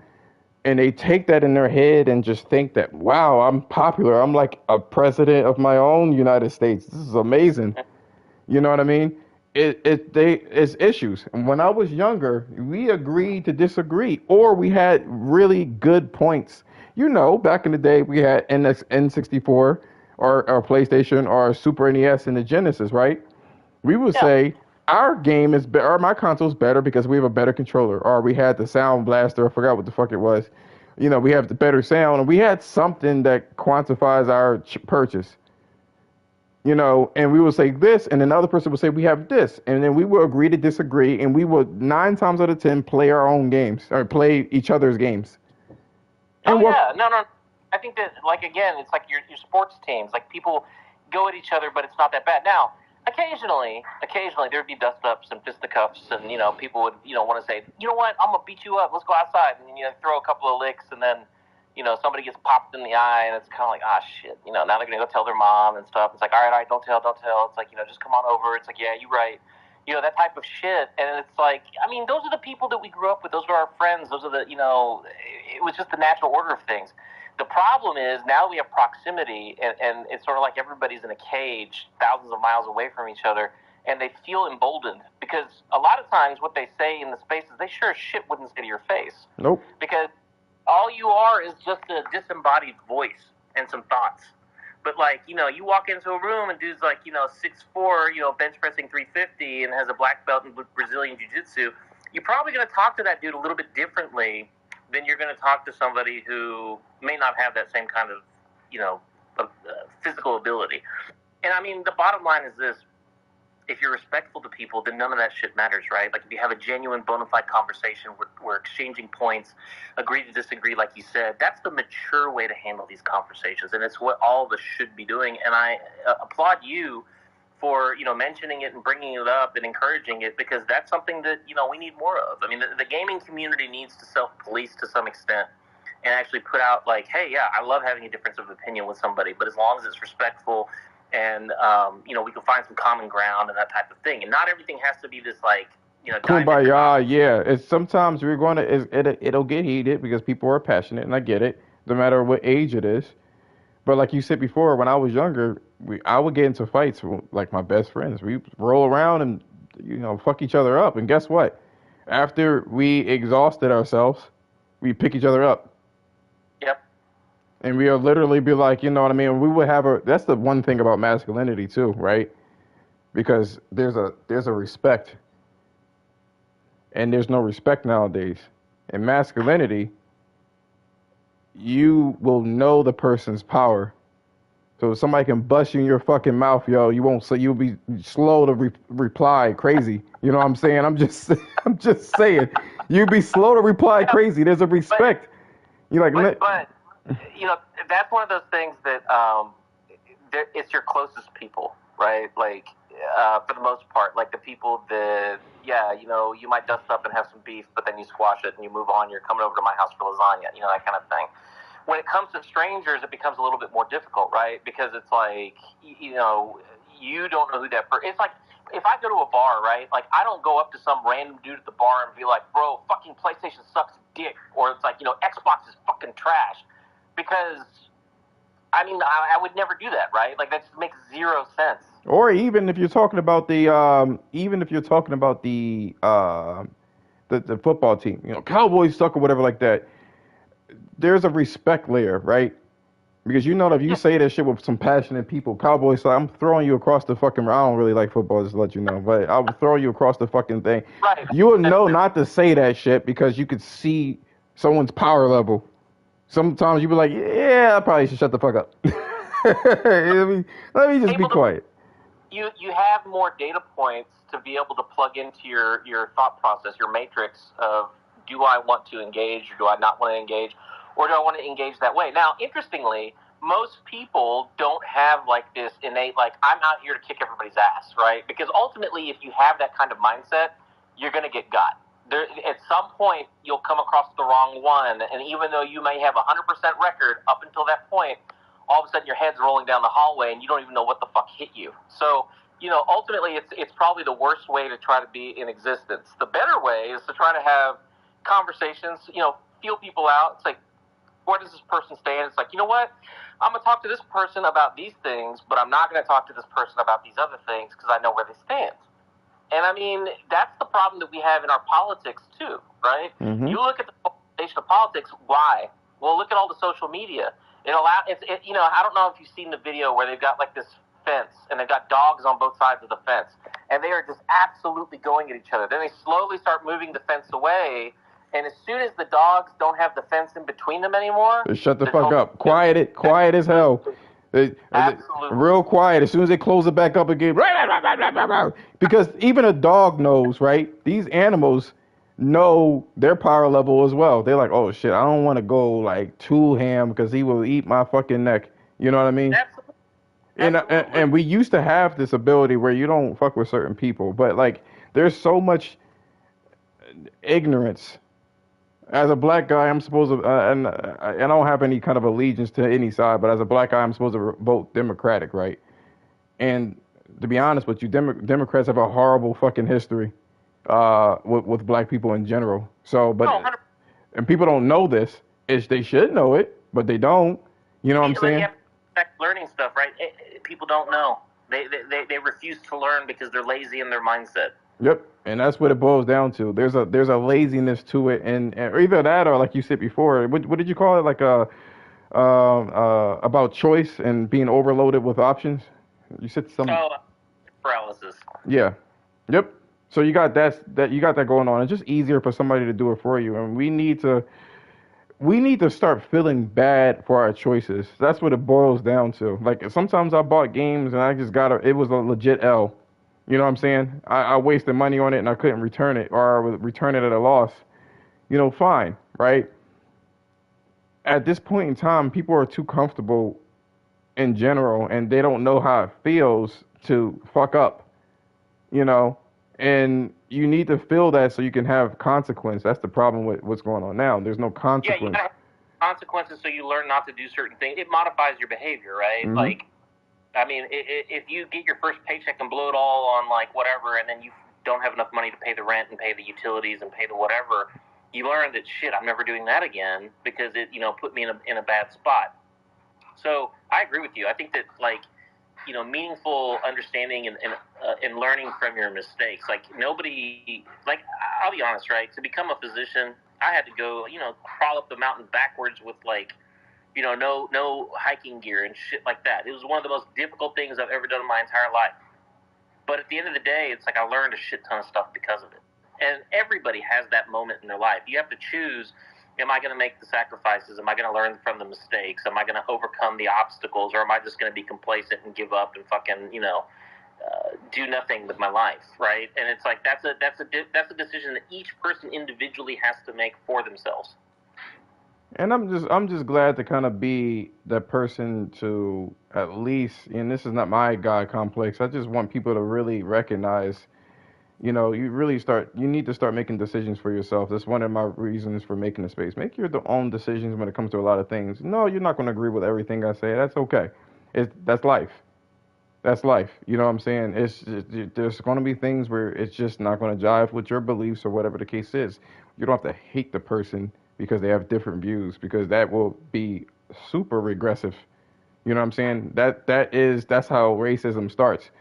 and they take that in their head and just think that, wow, I'm popular. I'm like a president of my own United States. This is amazing. You know what I mean? It's issues. And when I was younger, we agreed to disagree, or we had really good points. Back in the day, we had N64 or PlayStation or Super NES and the Genesis, right? We would say our game is better, or my console's better because we have a better controller, or we had the Sound Blaster. I forgot what the fuck it was. We have the better sound, and we had something that quantifies our purchase. And we would say this, and another person would say we have this, and then we would agree to disagree, and we would 9 times out of 10 play our own games or play each other's games. And no. I think that, like, again, it's like your sports teams. Like, people go at each other, but it's not that bad. Now, occasionally there would be dust-ups and fisticuffs, and people would want to say, you know what, I'm gonna beat you up. Let's go outside, and throw a couple of licks, and then somebody gets popped in the eye, and it's kind of like, ah, shit. Now they're going to go tell their mom and stuff. It's like, all right, don't tell. It's like, just come on over. It's like, yeah, you're right. That type of shit. And it's like, I mean, those are the people that we grew up with. Those were our friends. Those are the, it was just the natural order of things. The problem is now we have proximity, and it's sort of like everybody's in a cage thousands of miles away from each other, and they feel emboldened because a lot of times what they say in the spaces, they sure as shit wouldn't say to your face. Nope. Because all you are is just a disembodied voice and some thoughts. But, like, you walk into a room and dude's like, 6'4", bench pressing 350 and has a black belt in Brazilian Jiu-Jitsu, you're probably going to talk to that dude a little bit differently than you're going to talk to somebody who may not have that same kind of, physical ability. And, I mean, the bottom line is this. If you're respectful to people, then none of that shit matters, right? Like, if you have a genuine, bona fide conversation, we're exchanging points, agree to disagree, like you said, that's the mature way to handle these conversations, and it's what all of us should be doing. And I applaud you for, mentioning it and bringing it up and encouraging it, because that's something that, we need more of. I mean, the gaming community needs to self-police to some extent and actually put out, like, hey, yeah, I love having a difference of opinion with somebody, but as long as it's respectful and, we can find some common ground and that type of thing. And not everything has to be this, like, kumbaya, yeah. It's sometimes we're going to, it'll get heated because people are passionate, and I get it, no matter what age it is. But like you said before, when I was younger, I would get into fights with, like, my best friends. We roll around and, fuck each other up. And guess what? After we exhausted ourselves, we pick each other up. Yep. And we'll literally be like, you know what I mean? We would have that's the one thing about masculinity too, right? Because there's a respect. And there's no respect nowadays. In masculinity, you will know the person's power. So if somebody can bust you in your fucking mouth, yo, you won't say, you'll be slow to reply crazy. You know what I'm saying? I'm just saying. You'll be slow to reply crazy. There's a respect. You're like, but that's one of those things that it's your closest people, right? Like, for the most part, like the people that, you might dust up and have some beef, but then you squash it and you move on. You're coming over to my house for lasagna, that kind of thing. When it comes to strangers, it becomes a little bit more difficult, right? Because it's like, you don't know who that person. It's like if I go to a bar, right, like I don't go up to some random dude at the bar and be like, bro, fucking PlayStation sucks dick, or it's like, Xbox is fucking trash, because I mean, I would never do that, right? Like that just makes zero sense. Or even if you're talking about the football team, Cowboys suck or whatever like that. There's a respect layer, right? Because if you say that shit with some passionate people, Cowboys, so I'm throwing you across the fucking. I don't really like football, just to let you know, but I'll throw you across the fucking thing. Right. You would know not to say that shit because you could see someone's power level. Sometimes you be like, yeah, I probably should shut the fuck up. let me just be quiet. You have more data points to be able to plug into your thought process, your matrix of, do I want to engage or do I not want to engage, or do I want to engage that way? Now, interestingly, most people don't have like this innate, like, I'm out here to kick everybody's ass, right? Because ultimately, if you have that kind of mindset, you're going to get got. At some point, you'll come across the wrong one, and even though you may have a 100% record up until that point, all of a sudden your head's rolling down the hallway and you don't even know what the fuck hit you. So, ultimately it's probably the worst way to try to be in existence. The better way is to try to have conversations, feel people out. It's like, where does this person stand? It's like, you know what? I'm going to talk to this person about these things, but I'm not going to talk to this person about these other things because I know where they stand. And I mean, that's the problem that we have in our politics too, right? Mm-hmm. You look at the polarization of politics. Why? Well, look at all the social media. I don't know if you've seen the video where they've got like this fence and they've got dogs on both sides of the fence, and they are just absolutely going at each other. Then they slowly start moving the fence away, and as soon as the dogs don't have the fence in between them anymore, they shut the fuck up. Quiet as hell. Absolutely. Real quiet. As soon as they close it back up again, because even a dog knows, right? These animals know their power level as well. They're like, oh shit, I don't want to go like too ham because he will eat my fucking neck. You know what I mean? Absolutely. And we used to have this ability where you don't fuck with certain people, but like there's so much ignorance. As a black guy, I'm supposed to, and I don't have any kind of allegiance to any side, but as a black guy, I'm supposed to vote Democratic, right? And to be honest with you, Democrats have a horrible fucking history with black people in general. So, and people don't know this. They should know it, but they don't. You know what I'm saying? Learning stuff, right? People don't know. They refuse to learn because they're lazy in their mindset. Yep, and that's what it boils down to. There's a laziness to it, and either that or like you said before, what did you call it? Like about choice and being overloaded with options. You said something. Oh, paralysis. Yeah. Yep. So you got that going on. It's just easier for somebody to do it for you, and we need to start feeling bad for our choices. That's what it boils down to. Like sometimes I bought games and it was a legit L. You know what I'm saying? I wasted money on it and I couldn't return it, or I would return it at a loss. Fine, right? At this point in time, people are too comfortable in general, and they don't know how it feels to fuck up, and you need to feel that so you can have consequence. That's the problem with what's going on now. There's no consequence. Yeah, you gotta have consequences so you learn not to do certain things. It modifies your behavior, right? Mm-hmm. Like, I mean, if you get your first paycheck and blow it all on like whatever, and then you don't have enough money to pay the rent and pay the utilities and pay the whatever, you learn that shit, I'm never doing that again because it, put me in a bad spot. So I agree with you. I think that like, meaningful understanding and learning from your mistakes. Like nobody, like I'll be honest, right? To become a physician, I had to go, crawl up the mountain backwards with like, no hiking gear and shit like that. It was one of the most difficult things I've ever done in my entire life. But at the end of the day, it's like I learned a shit ton of stuff because of it. And everybody has that moment in their life. You have to choose, am I going to make the sacrifices? Am I going to learn from the mistakes? Am I going to overcome the obstacles? Or am I just going to be complacent and give up and fucking, do nothing with my life, right? And it's like that's a decision that each person individually has to make for themselves. And I'm just glad to kind of be that person to at least, and this is not my God complex. I just want people to really recognize, you need to start making decisions for yourself. That's one of my reasons for making the space. Make your own decisions when it comes to a lot of things. No, you're not going to agree with everything I say. That's okay. That's life. That's life. You know what I'm saying? There's going to be things where it's just not going to jive with your beliefs or whatever the case is. You don't have to hate the person because they have different views, because that will be super regressive. You know what I'm saying? That's how racism starts.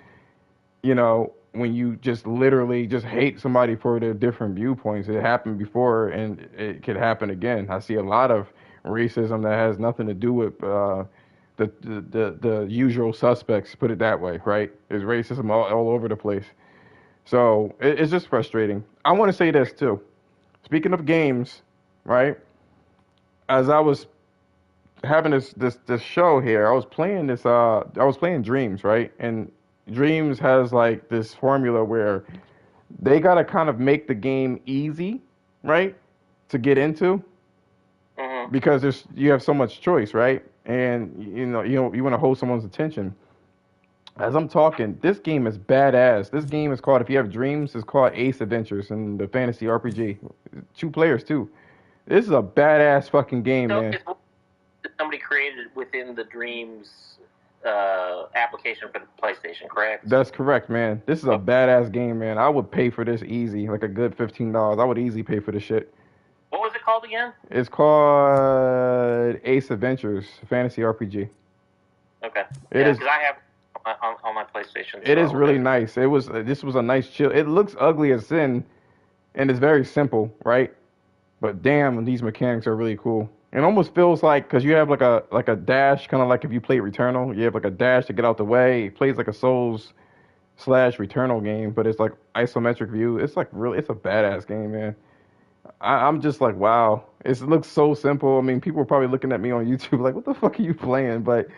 You know, when you just literally just hate somebody for their different viewpoints. It happened before and it could happen again. I see a lot of racism that has nothing to do with the usual suspects, put it that way, right? There's racism all over the place. So it's just frustrating. I want to say this too. Speaking of games, right? As I was having this show here, I was playing Dreams, right? And Dreams has like this formula where they gotta kind of make the game easy, right? To get into, Mm-hmm. because you have so much choice, right? And you want to hold someone's attention. As I'm talking, this game is badass. This game is called, if you have Dreams, it's called Ace Adventures in the fantasy RPG. 2 players too. This is a badass fucking game, So man. it's somebody created within the Dreams application for the PlayStation, correct? That's correct, man. This is a badass game, man. I would pay for this easy, like a good $15. I would easily pay for this shit. What was it called again? It's called Ace Adventures Fantasy RPG. Okay. It Yeah, is. because I have on my PlayStation. It is so really it- nice. This was a nice chill. It looks ugly as sin, and it's very simple, right? But damn, these mechanics are really cool. It almost feels like, because you have like a dash, kind of like if you play Returnal, you have like a dash to get out the way. It plays like a Souls slash Returnal game, but it's like isometric view. It's like really, it's a badass game, man. I'm just like, wow. It looks so simple. I mean, people are probably looking at me on YouTube like, what the fuck are you playing? But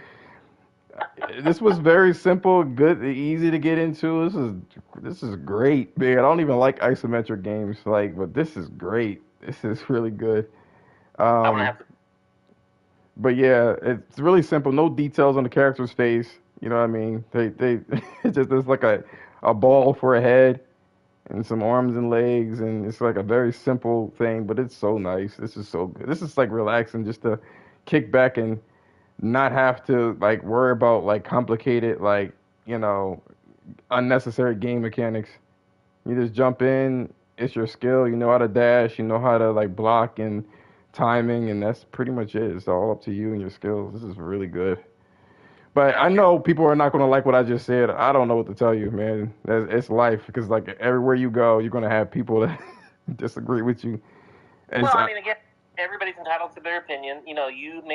this was very simple, good, easy to get into. This is great, man. I don't even like isometric games, like, but this is great. This is really good. I'm gonna Um, have to. but yeah, it's really simple. No details on the character's face. You know what I mean? They it's just there's like a ball for a head and some arms and legs, and it's like a very simple thing, but it's so nice. This is so good. This is like relaxing, just to kick back and not have to like worry about like complicated, like, you know, unnecessary game mechanics. You just jump in, it's your skill, you know how to dash, you know how to like block and timing, and that's pretty much it. It's all up to you and your skills. This is really good. But I know people are not going to like what I just said. I don't know what to tell you, man. It's life, because like everywhere you go, you're going to have people that disagree with you. And Well, it's, I mean, again, everybody's entitled to their opinion. You know, you